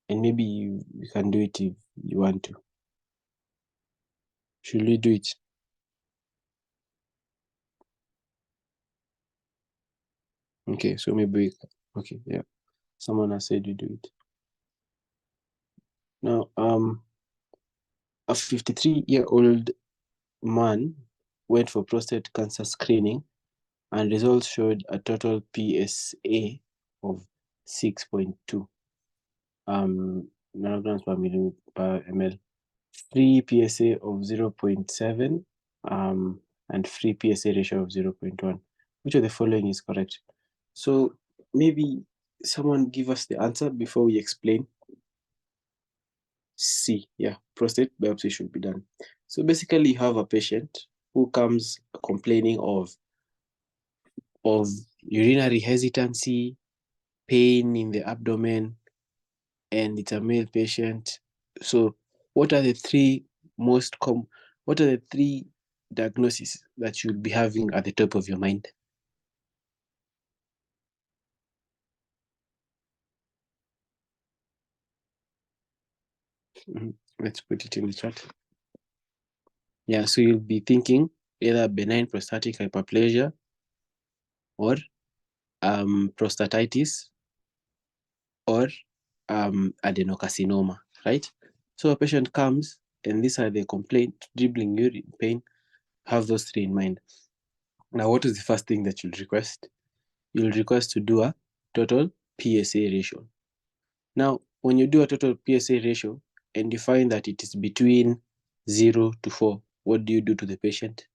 S1: And maybe you can do it if you want to. Should we do it? Okay, so maybe okay, yeah. Someone has said you do it. Now, a 53-year-old man went for prostate cancer screening and results showed a total PSA of 6.2 nanograms per ml, free PSA of 0.7 and free PSA ratio of 0.1. Which of the following is correct? So maybe someone give us the answer before we explain. C, yeah, prostate biopsy should be done. So basically you have a patient who comes complaining of urinary hesitancy, pain in the abdomen, and it's a male patient. So what are the three diagnoses that you'll be having at the top of your mind? Let's put it in the chat. Yeah, so you'll be thinking either benign prostatic hyperplasia or prostatitis or adenocarcinoma, right? So a patient comes and these are the complaints: dribbling urine, pain. Have those three in mind. Now, what is the first thing that you'll request? You'll request to do a total PSA ratio. Now, when you do a total PSA ratio and you find that it is between 0 to 4, what do you do to the patient?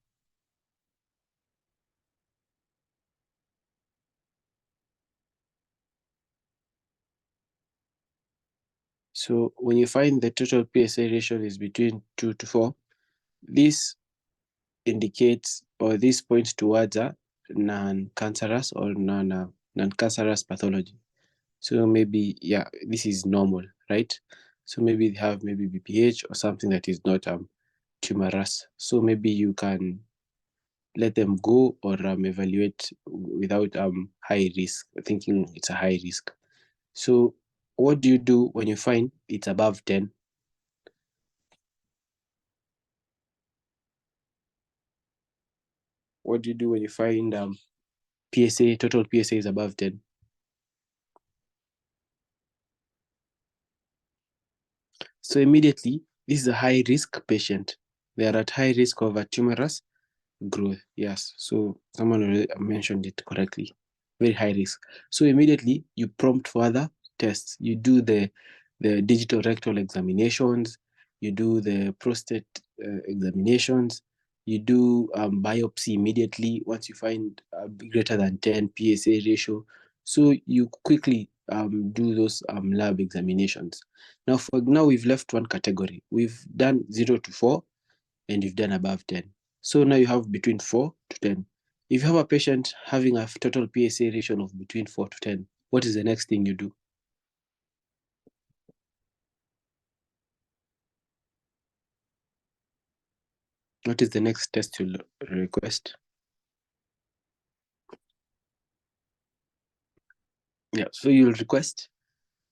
S1: So when you find the total PSA ratio is between 2 to 4, this indicates, or this points towards a non-cancerous or non-cancerous pathology. So maybe, yeah, this is normal, right? So maybe they have maybe BPH or something that is not tumorous. So maybe you can let them go or evaluate without high risk, thinking it's a high risk. So what do you do when you find it's above 10? What do you do when you find PSA, total PSA is above 10? So immediately, this is a high risk patient. They are at high risk of a tumorous growth. Yes, so someone already mentioned it correctly. Very high risk. So immediately you prompt for other tests. You do the digital rectal examinations. You do the prostate examinations. You do biopsy immediately once you find greater than 10 PSA ratio. So you quickly do those lab examinations. Now we've left one category. We've done 0 to 4 and you've done above 10. So now you have between 4 to 10. If you have a patient having a total PSA ratio of between 4 to 10, what is the next thing you do? What is the next test you'll request? Yeah, so you'll request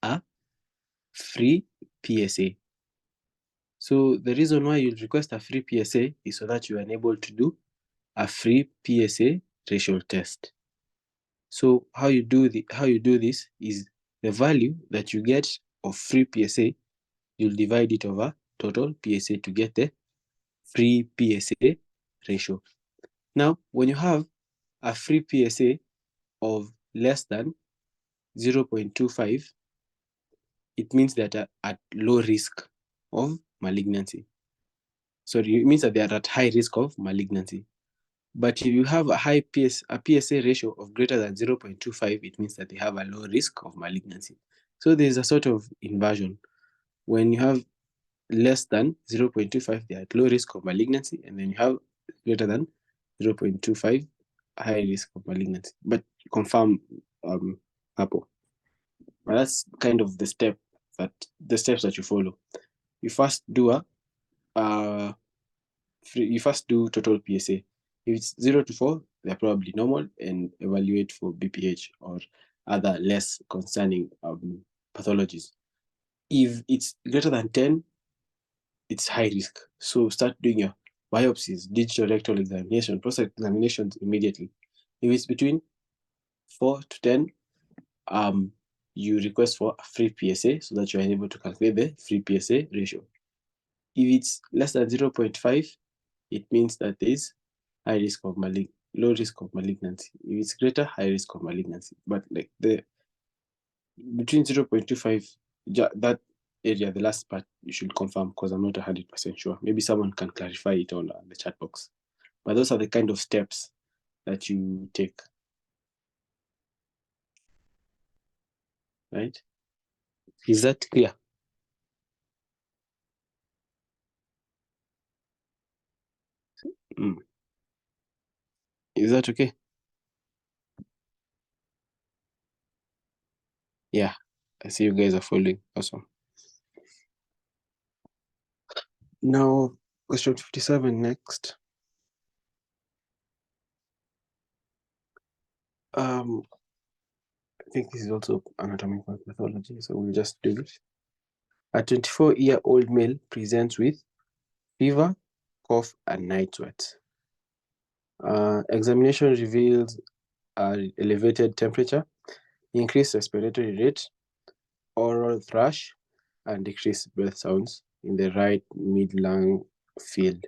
S1: a free PSA. So the reason why you'll request a free PSA is so that you are able to do a free PSA ratio test. So how you do this is the value that you get of free PSA, you'll divide it over total PSA to get the free PSA ratio. Now, when you have a free PSA of less than 0.25, it means that are at low risk of malignancy. Sorry, it means that they are at high risk of malignancy. But if you have a PSA ratio of greater than 0.25, it means that they have a low risk of malignancy. So there's a sort of inversion. When you have less than 0.25, they are at low risk of malignancy, and then you have greater than 0.25, high risk of malignancy. But confirm Apple. But that's kind of the steps that you follow. You first do you first do total PSA. If it's 0 to 4, they're probably normal, and evaluate for BPH or other less concerning pathologies. If it's greater than 10, it's high risk. So start doing your biopsies, digital rectal examination, prostate examinations immediately. If it's between 4 to 10, you request for a free PSA so that you are able to calculate the free PSA ratio. If it's less than 0.5, it means that there is low risk of malignancy. If it's greater, high risk of malignancy. But like between 0.25, that area, the last part, you should confirm, because I'm not 100% sure. Maybe someone can clarify it on the chat box. But those are the kind of steps that you take, right? Is that clear? Mm. Is that okay? Yeah, I see you guys are following. Awesome. Now, question 57 next. I think this is also anatomical pathology, so we'll just do it. A 24-year-old male presents with fever, cough, and night sweats. Examination reveals elevated temperature, increased respiratory rate, oral thrush, and decreased breath sounds in the right mid-lung field.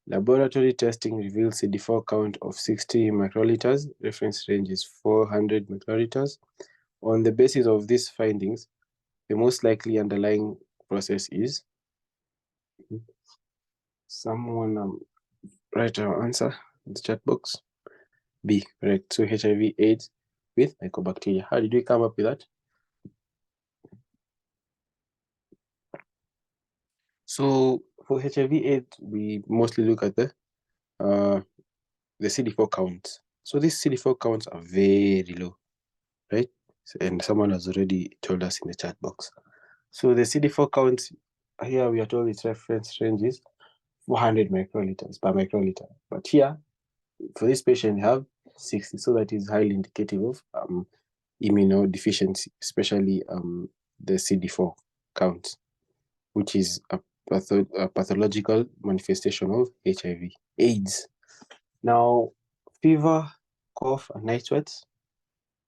S1: Laboratory testing reveals CD4 count of 60 microliters. Reference range is 400 microliters. On the basis of these findings, the most likely underlying process is someone write our answer in the chat box. B, correct. So HIV/AIDS with mycobacteria. How did we come up with that? So for HIV/AIDS, we mostly look at the CD4 counts. So these CD4 counts are very low, right? And someone has already told us in the chat box. So the CD4 count here, we are told its reference range is 400 microliters per microliter. But here, for this patient, you have 60, so that is highly indicative of immunodeficiency, especially the CD4 count, which is a pathological manifestation of HIV/AIDS. Now, fever, cough, and night sweats,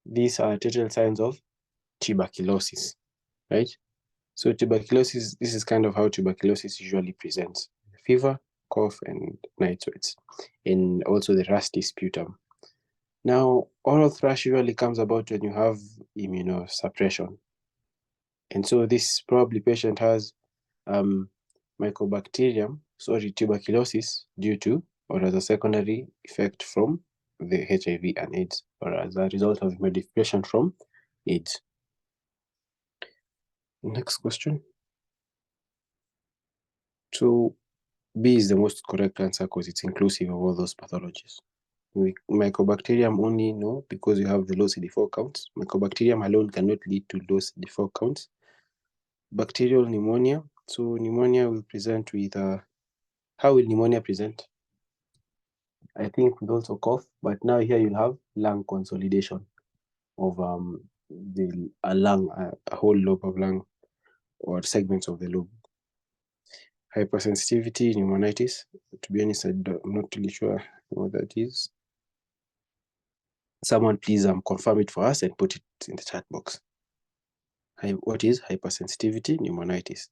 S1: these are telltale signs of tuberculosis, right? So tuberculosis, this is kind of how tuberculosis usually presents: fever, cough, and night sweats, and also the rusty sputum. Now, oral thrush usually comes about when you have immunosuppression. And so this probably patient has tuberculosis due to, or as a secondary effect from the HIV and AIDS, or as a result of modification from AIDS. Next question. So B is the most correct answer because it's inclusive of all those pathologies. Mycobacterium only, no, because you have the low CD4 counts. Mycobacterium alone cannot lead to low CD4 counts. Bacterial pneumonia. So pneumonia will present with, how will pneumonia present? I think with also cough, but now here you'll have lung consolidation of a whole lobe of lung or segments of the lobe. Hypersensitivity, pneumonitis. To be honest, I'm not really sure what that is. Someone please confirm it for us and put it in the chat box. What is hypersensitivity, pneumonitis,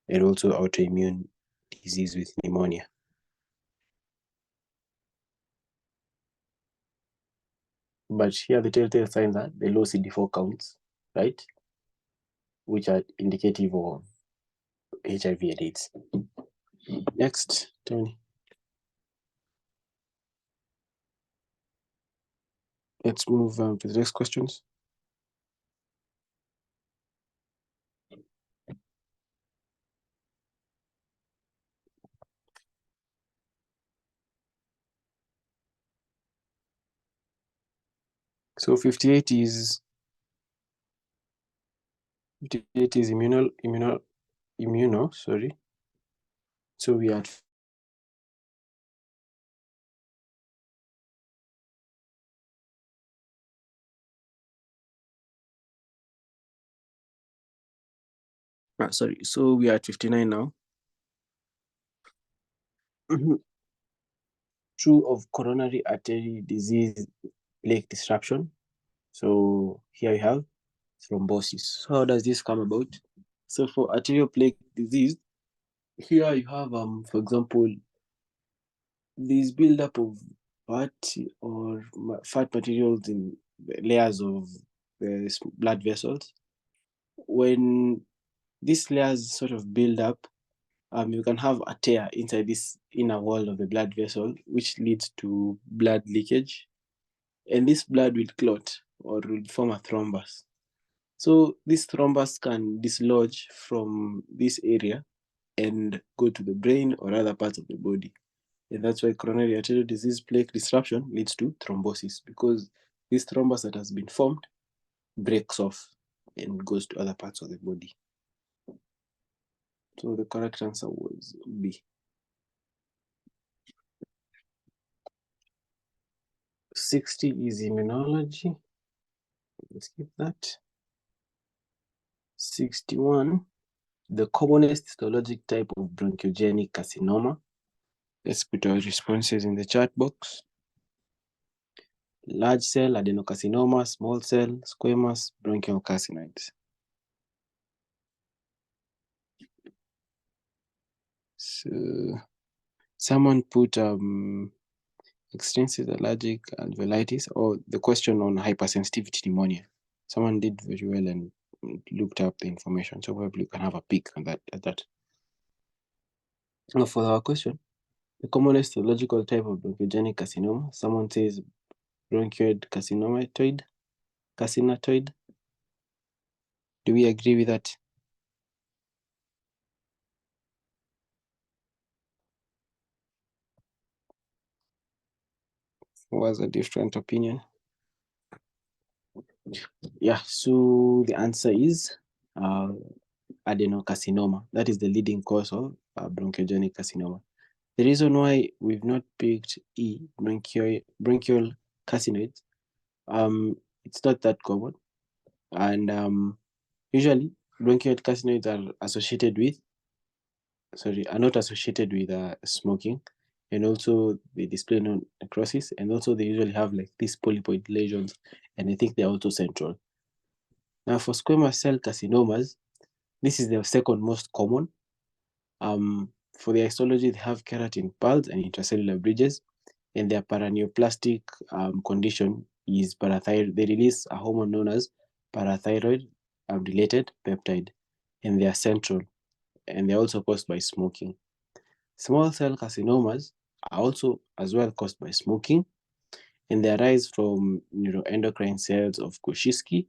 S1: and also autoimmune disease with pneumonia? But here the telltale signs are the low CD4 counts, right? Which are indicative of HIV and AIDS. Next, Tony. Let's move to the next questions. So 58 is immuno, sorry. So we are so we are at 59 now. True of coronary artery disease plaque disruption. So here you have thrombosis. So how does this come about? So for arterial plaque disease, here you have, for example, this buildup of fat or fat materials in the layers of the blood vessels. When these layers sort of build up, you can have a tear inside this inner wall of the blood vessel, which leads to blood leakage. And this blood will clot or will form a thrombus. So this thrombus can dislodge from this area and go to the brain or other parts of the body. And that's why coronary arterial disease plaque disruption leads to thrombosis, because this thrombus that has been formed breaks off and goes to other parts of the body. So the correct answer was B. 60 is immunology. Let's keep that. 61, the commonest histologic type of bronchogenic carcinoma. Let's put our responses in the chat box. Large cell adenocarcinoma, small cell, squamous, bronchial carcinoids. someone put extensive allergic alveolitis, or the question on hypersensitivity pneumonia. Someone did very well and looked up the information, so probably you can have a peek on that. Now for our question, the commonest histological type of bronchogenic carcinoma, someone says bronchioid carcinatoid. Do we agree with that? Was a different opinion? Yeah, so the answer is adenocarcinoma. That is the leading cause of bronchogenic carcinoma. The reason why we've not picked bronchial carcinoids, it's not that common, and usually bronchial carcinoids are not associated with smoking, and also they display no necrosis, and also they usually have like these polypoid lesions, and I think they're also central. Now for squamous cell carcinomas, this is the second most common. For the histology, they have keratin pearls and intracellular bridges, and their paraneoplastic condition is parathyroid. They release a hormone known as parathyroid-related peptide, and they are central, and they're also caused by smoking. Small cell carcinomas are also as well caused by smoking, and they arise from neuroendocrine cells of Kuczynski.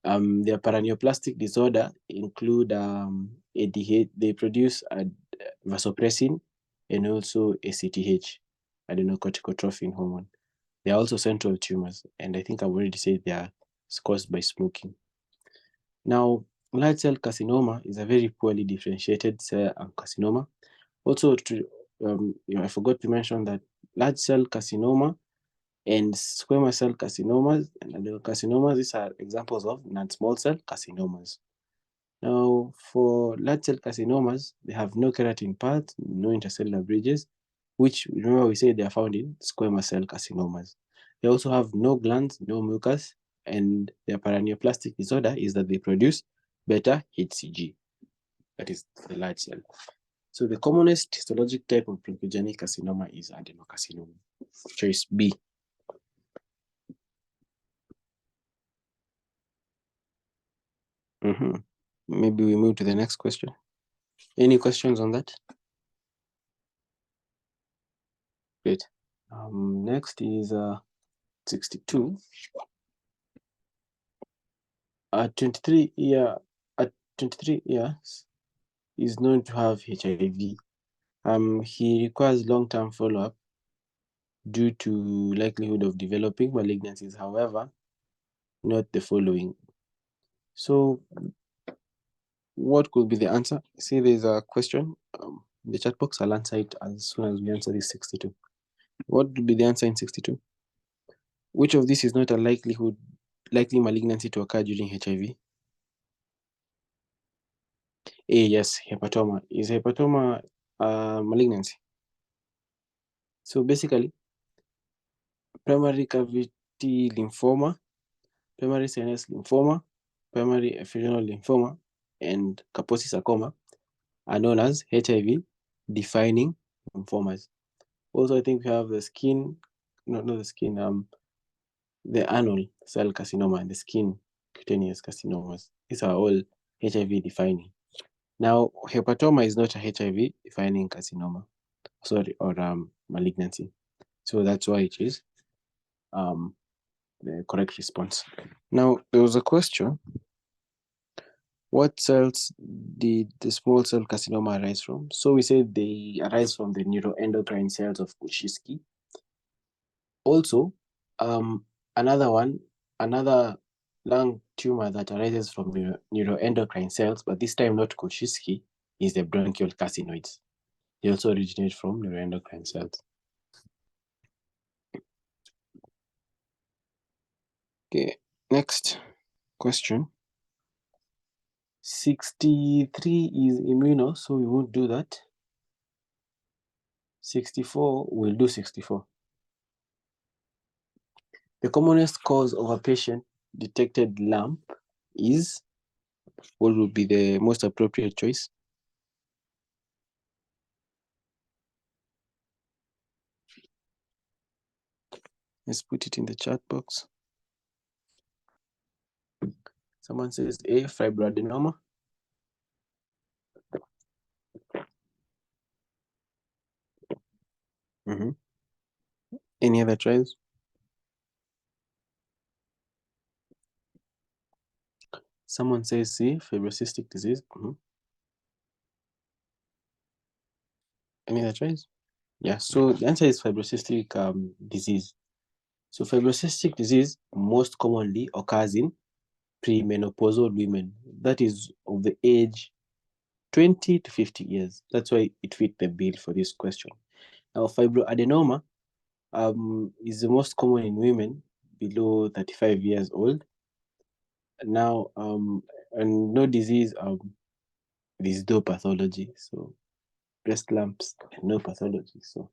S1: Their paraneoplastic disorder include ADH. They produce vasopressin and also ACTH, adenocorticotrophin hormone. They are also central tumors, and I think I've already said they are caused by smoking. Now, large cell carcinoma is a very poorly differentiated cell carcinoma. Also, I forgot to mention that large cell carcinoma and squamous cell carcinomas and adenocarcinomas, these are examples of non-small cell carcinomas. Now, for large cell carcinomas, they have no keratin pearls, no intracellular bridges, which, remember we said they are found in squamous cell carcinomas. They also have no glands, no mucus, and their paraneoplastic disorder is that they produce beta HCG. That is the large cell. So the commonest histologic type of bronchogenic carcinoma is adenocarcinoma. Choice B. Maybe we move to the next question. Any questions on that? Great. Next is 62. At 23 years, is known to have HIV. He requires long-term follow-up due to likelihood of developing malignancies. However, not the following. So, what could be the answer? See, there's a question. The chat box, I'll answer it as soon as we answer this 62. What would be the answer in 62? Which of this is not a likely malignancy to occur during HIV? A, yes, hepatoma. Is hepatoma a malignancy? So basically, primary cavity lymphoma, primary CNS lymphoma, primary epithelial lymphoma, and Kaposi sarcoma are known as HIV-defining lymphomas. Also, I think we have the skin, not the skin, the anal cell carcinoma and the skin cutaneous carcinomas. These are all HIV-defining. Now, hepatoma is not a HIV-defining carcinoma, or malignancy. So that's why it is the correct response. Now, there was a question. What cells did the small cell carcinoma arise from? So we said they arise from the neuroendocrine cells of Kuczynski. Also, another lung tumor that arises from neuroendocrine cells, but this time not Kuczynski, is the bronchial carcinoids. They also originate from neuroendocrine cells. Okay, next question. 63 is immuno, so we won't do that. 64, we'll do 64. The commonest cause of a patient detected lump is, what would be the most appropriate choice? Let's put it in the chat box. Someone says A, fibroadenoma. Any other tries? Someone says C, fibrocystic disease. Any other tries? Yeah, so the answer is fibrocystic disease. So fibrocystic disease most commonly occurs in premenopausal women. That is of the age 20 to 50 years. That's why it fit the bill for this question. Now, fibroadenoma is the most common in women below 35 years old. Now, and no disease, there's no pathology. So breast lumps, no pathology. So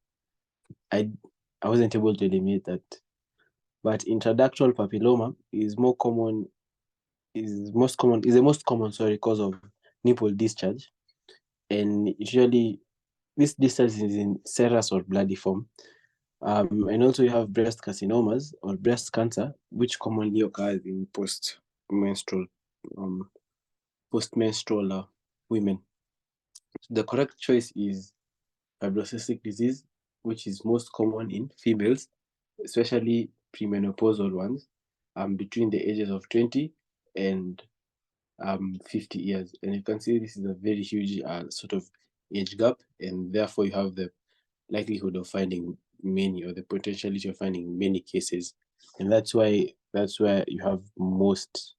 S1: I wasn't able to eliminate that. But intraductal papilloma is the most common cause of nipple discharge. And usually this discharge is in serous or bloody form. And also you have breast carcinomas or breast cancer, which commonly occurs in post-menstrual women. The correct choice is fibrocystic disease, which is most common in females, especially premenopausal ones, between the ages of 20 and 50 years. And you can see this is a very huge sort of age gap, and therefore you have the likelihood of finding many, or the potentiality of finding many cases. And that's where you have most,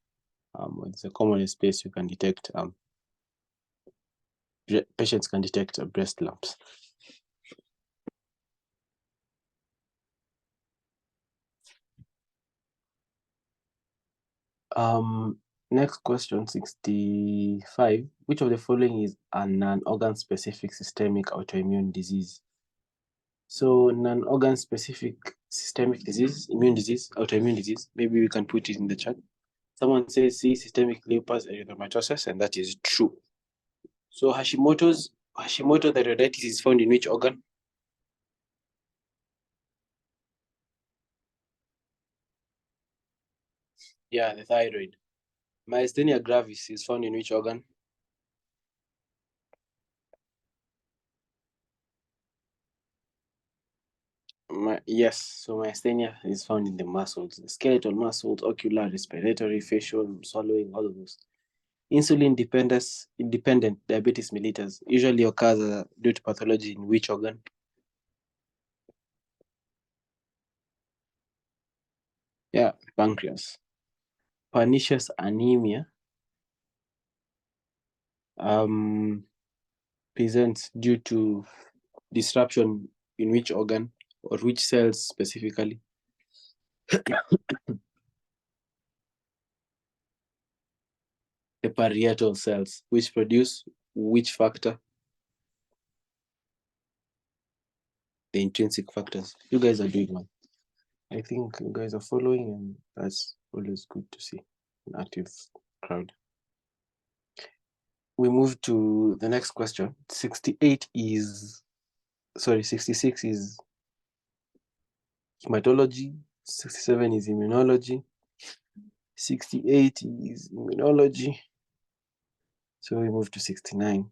S1: it's the commonest place you can detect, patients can detect breast lumps. Next question, 65. Which of the following is a non-organ specific systemic autoimmune disease? So non-organ specific systemic disease, immune disease, autoimmune disease, maybe we can put it in the chat. Someone says C, systemic lupus erythematosus, and that is true. So Hashimoto thyroiditis is found in which organ? Yeah, the thyroid. Myasthenia gravis is found in which organ? Yes, so myasthenia is found in the muscles, skeletal muscles, ocular, respiratory, facial, swallowing, all of those. Insulin independent diabetes mellitus usually occurs due to pathology in which organ? Yeah, pancreas. Pernicious anemia presents due to disruption in which organ or which cells specifically? The parietal cells, which produce which factor? The intrinsic factors. You guys are doing well. I think you guys are following, and that's always good to see an active crowd. We move to the next question. 66 is hematology, 67 is immunology, 68 is immunology. So we move to 69.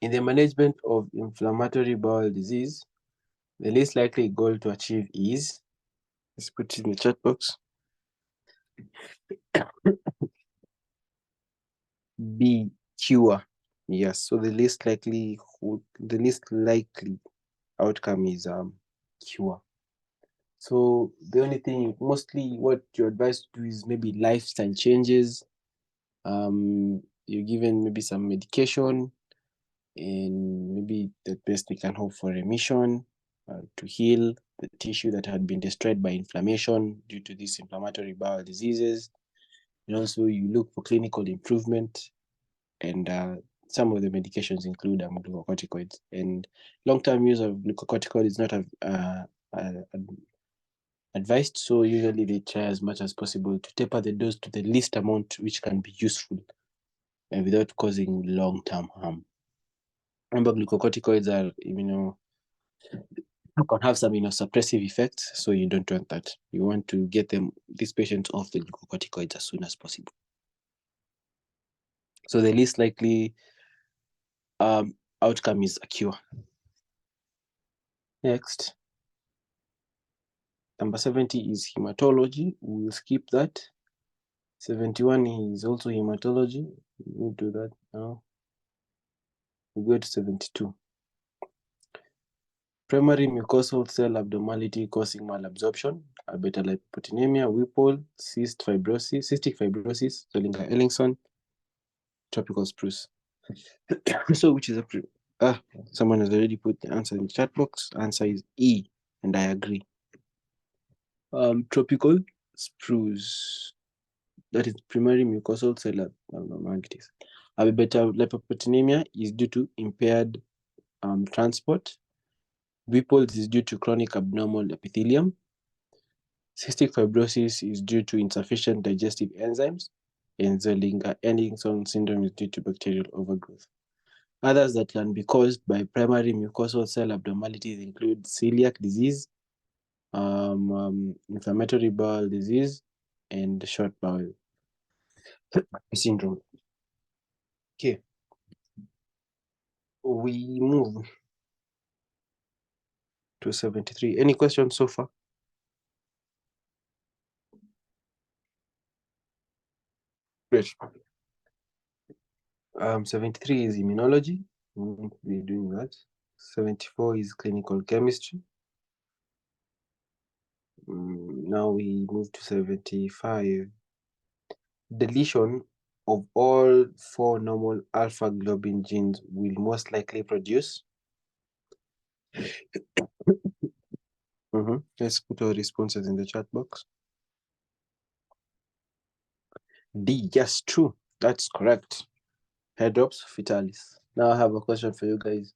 S1: In the management of inflammatory bowel disease, the least likely goal to achieve is, let's put it in the chat box, B, cure. Yes, so the least likely outcome is cure. So the only thing, mostly what you're advised to do is maybe lifestyle changes. You're given maybe some medication, and maybe the best they can hope for remission to heal the tissue that had been destroyed by inflammation due to these inflammatory bowel diseases. And also you look for clinical improvement, and some of the medications include glucocorticoids. And long-term use of glucocorticoids is not advised, so usually they try as much as possible to taper the dose to the least amount which can be useful and without causing long-term harm. Remember, glucocorticoids are can have some immunosuppressive effects, so you don't want that. You want to get these patients off the glucocorticoids as soon as possible. So the least likely outcome is a cure. Next, number 70 is hematology. We will skip that. 71 is also hematology. We'll do that now. We go to 72. Primary mucosal cell abnormality causing malabsorption, beta lipoproteinemia, Whipple, cystic fibrosis, Zollinger-Ellison, tropical spruce. So which is someone has already put the answer in the chat box. Answer is E, and I agree. Tropical spruce, that is primary mucosal cell abnormalities. Beta lipoproteinemia is due to impaired transport. Whipple's is due to chronic abnormal epithelium. Cystic fibrosis is due to insufficient digestive enzymes, and Zollinger-Ellison syndrome is due to bacterial overgrowth. Others that can be caused by primary mucosal cell abnormalities include celiac disease, inflammatory bowel disease, and short bowel syndrome. Okay. We move to 73. Any questions so far? Great. 73 is immunology. We won't be doing that. 74 is clinical chemistry. Now we move to 75. Deletion of all 4 normal alpha globin genes will most likely produce. Let's put our responses in the chat box. D, yes, true. That's correct. Hydrops fetalis. Now I have a question for you guys.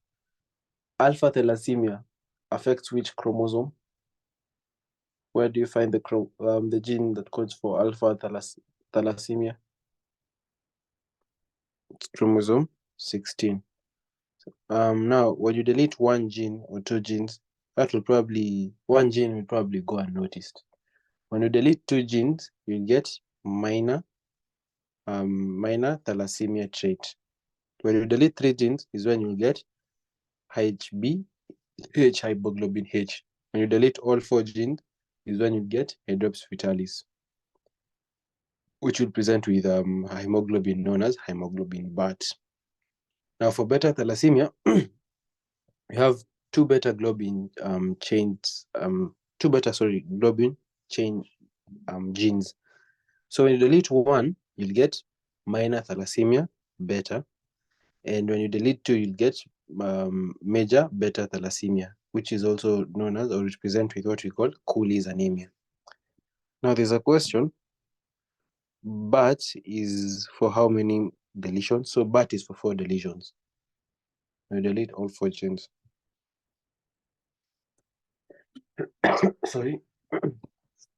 S1: Alpha thalassemia affects which chromosome? Where do you find the gene that codes for alpha thalassemia? It's chromosome 16. Now, when you delete one gene or 2 genes, one gene will probably go unnoticed. When you delete 2 genes, you'll get minor thalassemia trait. When you delete 3 genes is when you get HB, hemoglobin H. When you delete all 4 genes is when you get hydrops fetalis, which will present with a hemoglobin known as hemoglobin BAT. Now for beta thalassemia, we have 2 beta globin globin chain genes. So when you delete 1, you'll get minor thalassemia beta, and when you delete 2, you'll get major beta thalassemia, which is also known as or represent with what we call Cooley's anemia. Now there's a question. BAT is for how many deletions? So BAT is for 4 deletions. We delete all 4 genes. Sorry.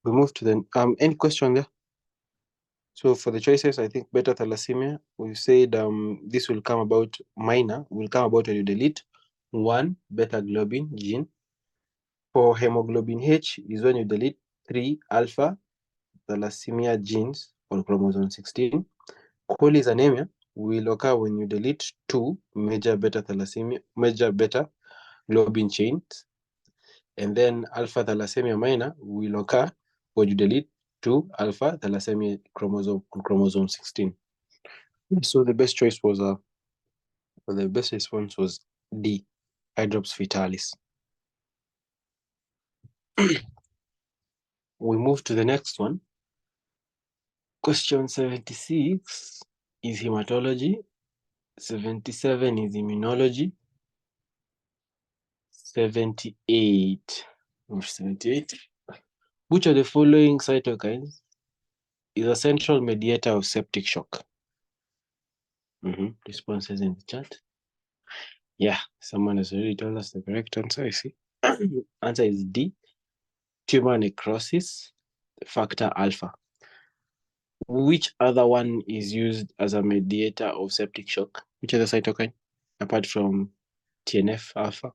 S1: We move to the any question there? So for the choices, I think beta thalassemia, we said this will come about when you delete 1 beta globin gene. For hemoglobin H is when you delete 3 alpha thalassemia genes on chromosome 16. Cooley's anemia will occur when you delete 2 major beta globin chains, and then alpha thalassemia minor will occur when you delete 2 alpha thalassemia chromosome 16. So the best choice was the best response was D, hydrops fetalis. We move to the next one. Question 76 is hematology. 77 is immunology. 78. Which of the following cytokines is a central mediator of septic shock? Responses in the chat. Yeah, someone has already told us the correct answer, I see. Answer is D, tumor necrosis, factor alpha. Which other one is used as a mediator of septic shock? Which other cytokine, apart from TNF alpha?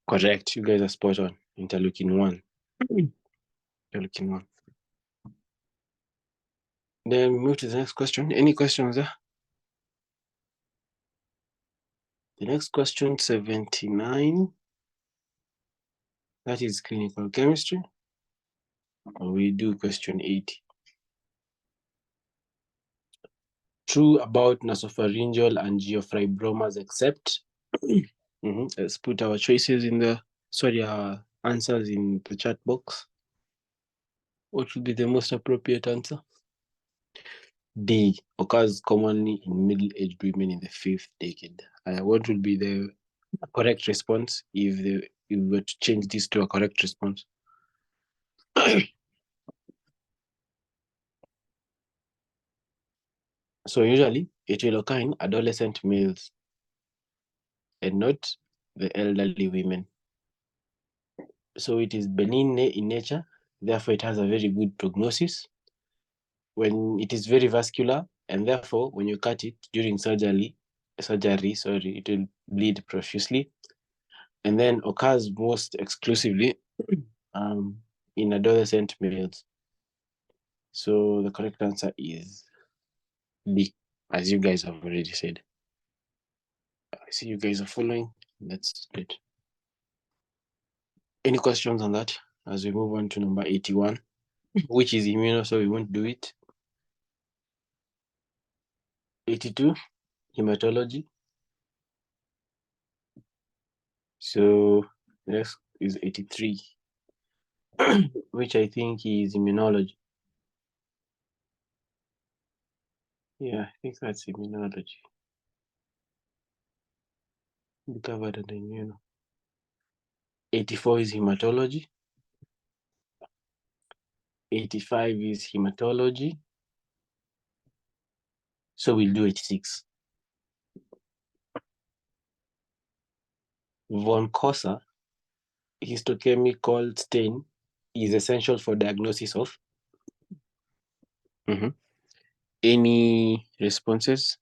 S1: Correct. You guys are spot on. Interleukin-1. Interleukin-1. Then we move to the next question. Any questions there? The next question, 79. That is clinical chemistry. We do question 80. True about nasopharyngeal angiofibromas except. Let's put our choices in the, our answers in the chat box. What would be the most appropriate answer? D, occurs commonly in middle-aged women in the 5th decade. What would be the correct response if we were to change this to a correct response? So usually it will occur in adolescent males and not the elderly women. So it is benign in nature, therefore it has a very good prognosis. When it is very vascular, and therefore when you cut it during surgery, it will bleed profusely, and then occurs most exclusively in adolescent males. So the correct answer is B, as you guys have already said. I see you guys are following. That's good. Any questions on that as we move on to number 81, which is immuno, so we won't do it. 82, hematology. So next is 83, which I think is immunology. Yeah, I think that's immunology. We covered under immuno. 84 is hematology. 85 is hematology. So we'll do 86. Von Cossa histochemical stain is essential for diagnosis of. Any responses?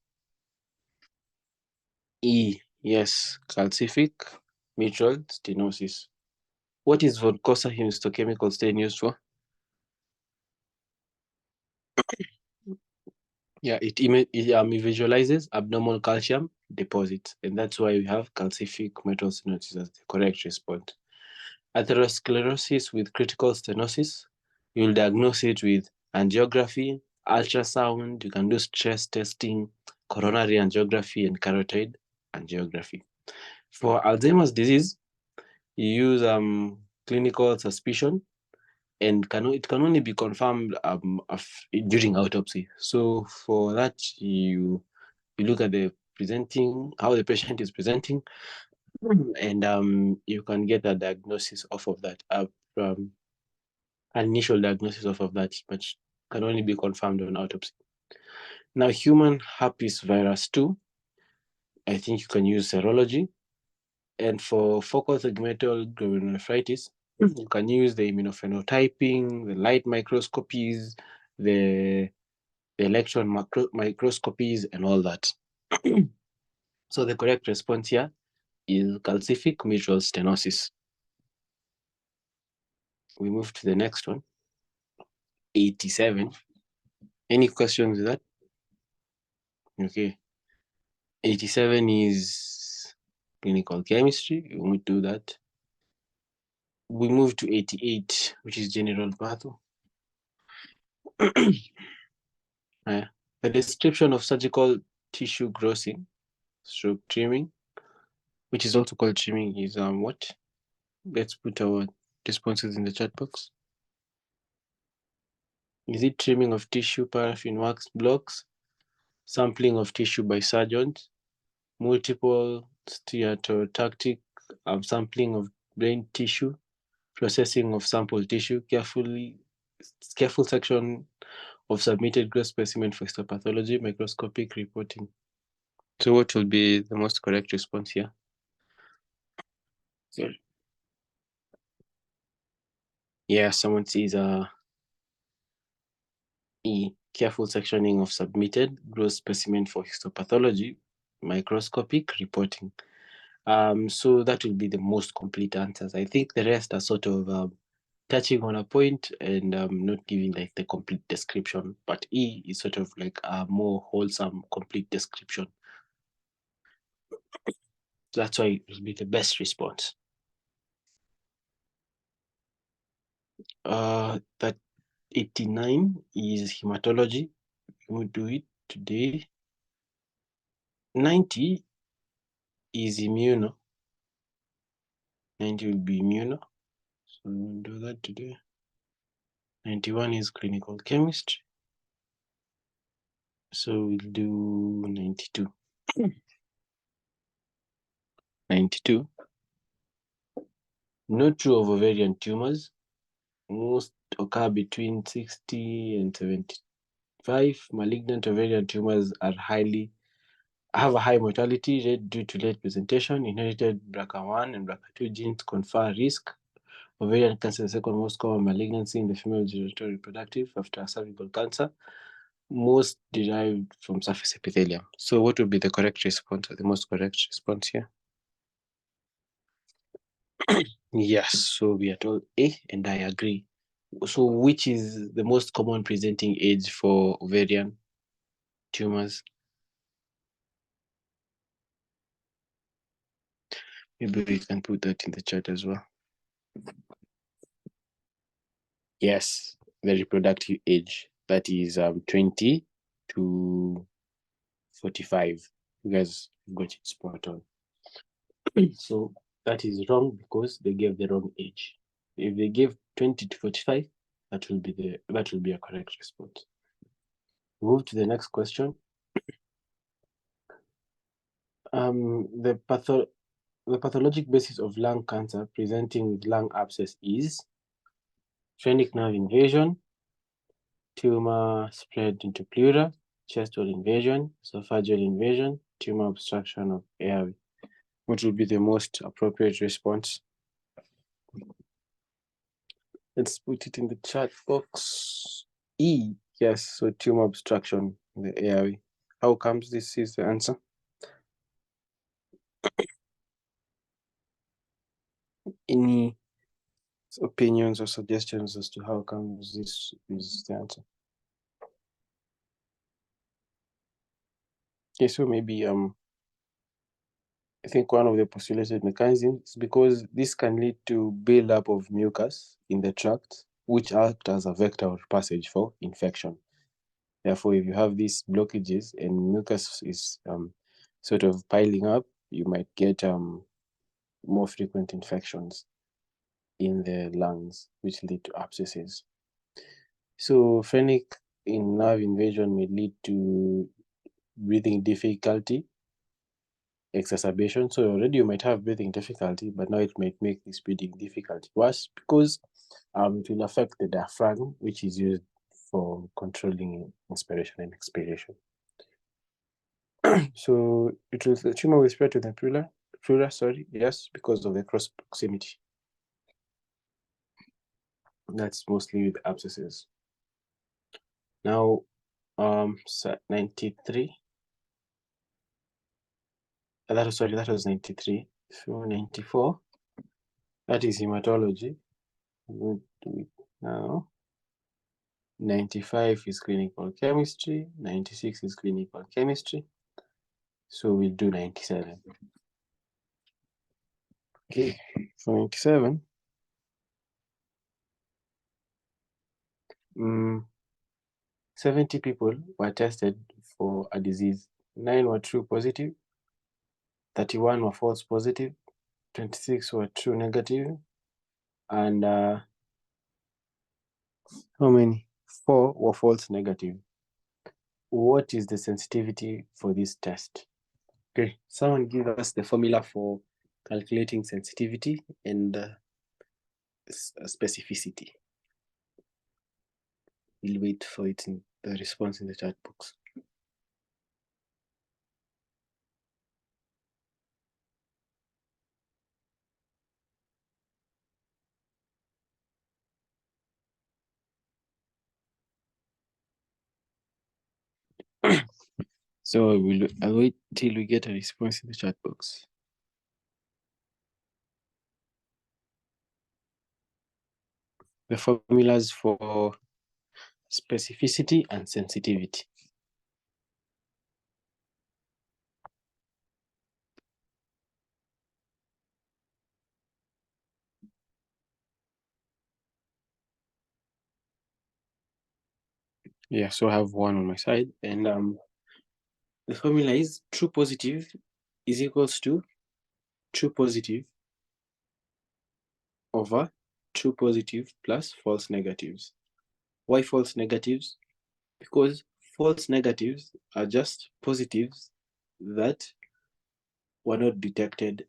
S1: E, yes, calcific mitral stenosis. What is von Cossa histochemical stain used for? Yeah, it visualizes abnormal calcium deposits, and that's why we have calcific mitral stenosis as the correct response. Atherosclerosis with critical stenosis, you'll diagnose it with angiography, ultrasound, you can do stress testing, coronary angiography, and carotid angiography. For Alzheimer's disease, you use clinical suspicion, and it can only be confirmed during autopsy. So for that, you look at how the patient is presenting, and you can get a diagnosis off of that, an initial diagnosis off of that, but can only be confirmed on autopsy. Now, human herpes virus 2, I think you can use serology. And for focal segmental glomerulonephritis, you can use the immunophenotyping, the light microscopies, the electron microscopies, and all that. So the correct response here is calcific mitral stenosis. We move to the next one, 87. Any questions with that? Okay. 87 is clinical chemistry. We won't do that. We move to 88, which is general patho. The description of surgical tissue grossing, stroke trimming, which is also called trimming, is what? Let's put our responses in the chat box. Is it trimming of tissue, paraffin wax blocks, sampling of tissue by surgeons, multiple stereotactic sampling of brain tissue, processing of sample tissue, careful section of submitted gross specimen for histopathology, microscopic reporting? So what will be the most correct response here? Sorry. Yeah, someone sees E, careful sectioning of submitted gross specimen for histopathology, microscopic reporting. So that will be the most complete answers. I think the rest are sort of touching on a point and not giving like the complete description. But E is sort of like a more wholesome, complete description. That's why it will be the best response. That 89 is hematology. We'll do it today. 90 is immuno. 90 will be immuno. So we'll do that today. 91 is clinical chemistry. So we'll do 92. 92. No true of ovarian tumors. Most occur between 60 and 75. Malignant ovarian tumors have a high mortality rate due to late presentation. Inherited BRCA1 and BRCA2 genes confer risk. Ovarian cancer is the second most common malignancy in the female genital reproductive after cervical cancer, most derived from surface epithelium. So what would be the correct response, or the most correct response here? Yes, so we are told A, and I agree. So which is the most common presenting age for ovarian tumors? Maybe we can put that in the chat as well. Yes, the reproductive age. That is 20 to 45. You guys got it spot on. So that is wrong because they gave the wrong age. If they gave 20 to 45, that will be a correct response. Move to the next question. The pathologic basis of lung cancer presenting with lung abscess is phrenic nerve invasion, tumor spread into pleura, chest wall invasion, esophageal invasion, tumor obstruction of airway. What will be the most appropriate response? Let's put it in the chat box. E, yes, so tumor obstruction in the airway. How comes this is the answer? Any opinions or suggestions as to how comes this is the answer? Okay, so maybe I think one of the postulated mechanisms is because this can lead to buildup of mucus in the tract, which act as a vector of passage for infection. Therefore, if you have these blockages and mucus is sort of piling up, you might get more frequent infections in the lungs, which lead to abscesses. So phrenic in nerve invasion may lead to breathing difficulty, exacerbation. So already you might have breathing difficulty, but now it might make this breathing difficulty worse because it will affect the diaphragm, which is used for controlling inspiration and expiration. So the tumor will spread to the pleura, yes, because of the cross proximity. That's mostly with abscesses. Now, 93. That was 93. So 94. That is hematology. We'll do it now. 95 is clinical chemistry. 96 is clinical chemistry. So we'll do 97. Okay, for 97. 70 people were tested for a disease. 9 were true positive, 31 were false positive, 26 were true negative, and how many? 4 were false negative. What is the sensitivity for this test? Okay, someone give us the formula for calculating sensitivity and specificity. We'll wait for it in the response in the chat box. So I'll wait till we get a response in the chat box. the formulas for specificity and sensitivity. Yeah, so I have one on my side, and the formula is true positive is equals to true positive over true positive plus false negatives. Why false negatives? Because false negatives are just positives that were not detected,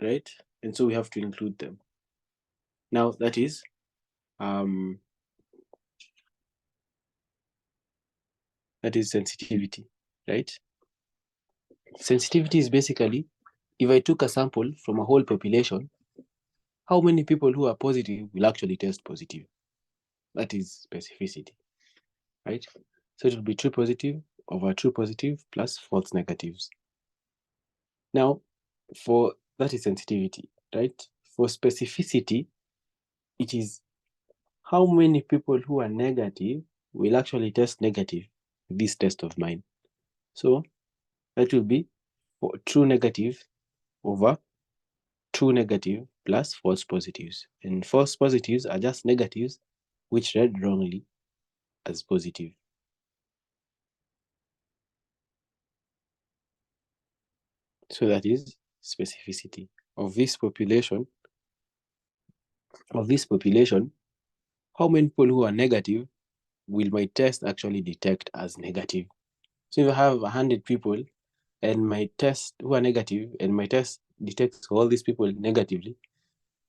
S1: right? And so we have to include them. Now that is sensitivity, right? Sensitivity is basically, if I took a sample from a whole population, how many people who are positive will actually test positive? That is specificity, right? So it will be true positive over true positive plus false negatives. Now, for that is sensitivity, right? For specificity, it is how many people who are negative will actually test negative this test of mine. So that will be for true negative over true negative plus false positives. And false positives are just negatives which read wrongly as positive. So that is specificity of this population. How many people who are negative will my test actually detect as negative? So if I have 100 people and my test who are negative and my test detects all these people negatively,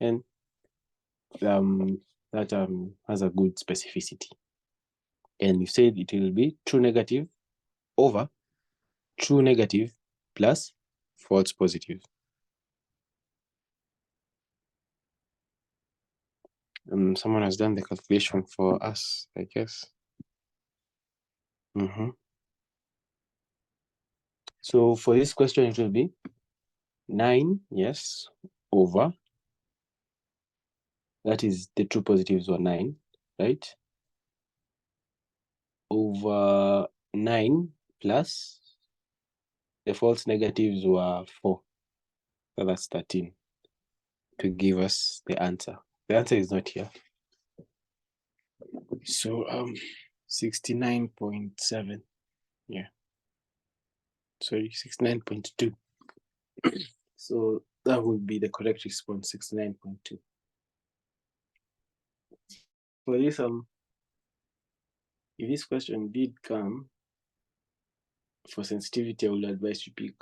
S1: and that has a good specificity. And we said it will be true negative over true negative plus false positive. Someone has done the calculation for us, I guess. So for this question, it will be 9, yes, over, that is the true positives were 9, right? Over 9 plus the false negatives were 4. So that's 13 to give us the answer. The answer is not here. So 69.7. Yeah. Sorry, 69.2. So that would be the correct response, 69.2. For this, if this question did come for sensitivity, I would advise you pick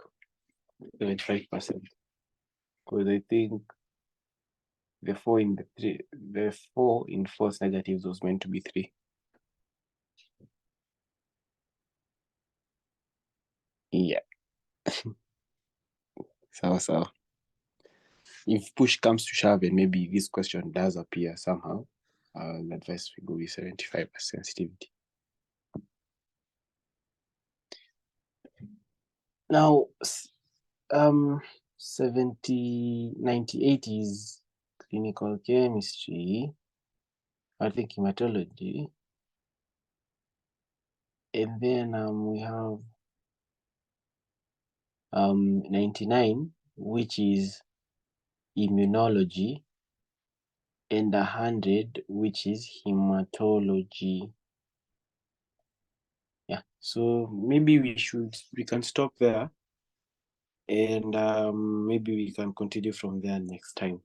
S1: 75%, because I think the 4 in false negatives was meant to be 3. Yeah. So if push comes to shove and maybe this question does appear somehow, I'll advise we go with 75% sensitivity. Now 98 is clinical chemistry, I think hematology, and then we have 99, which is immunology, and 100, which is hematology. Yeah, so maybe we can stop there, and maybe we can continue from there next time.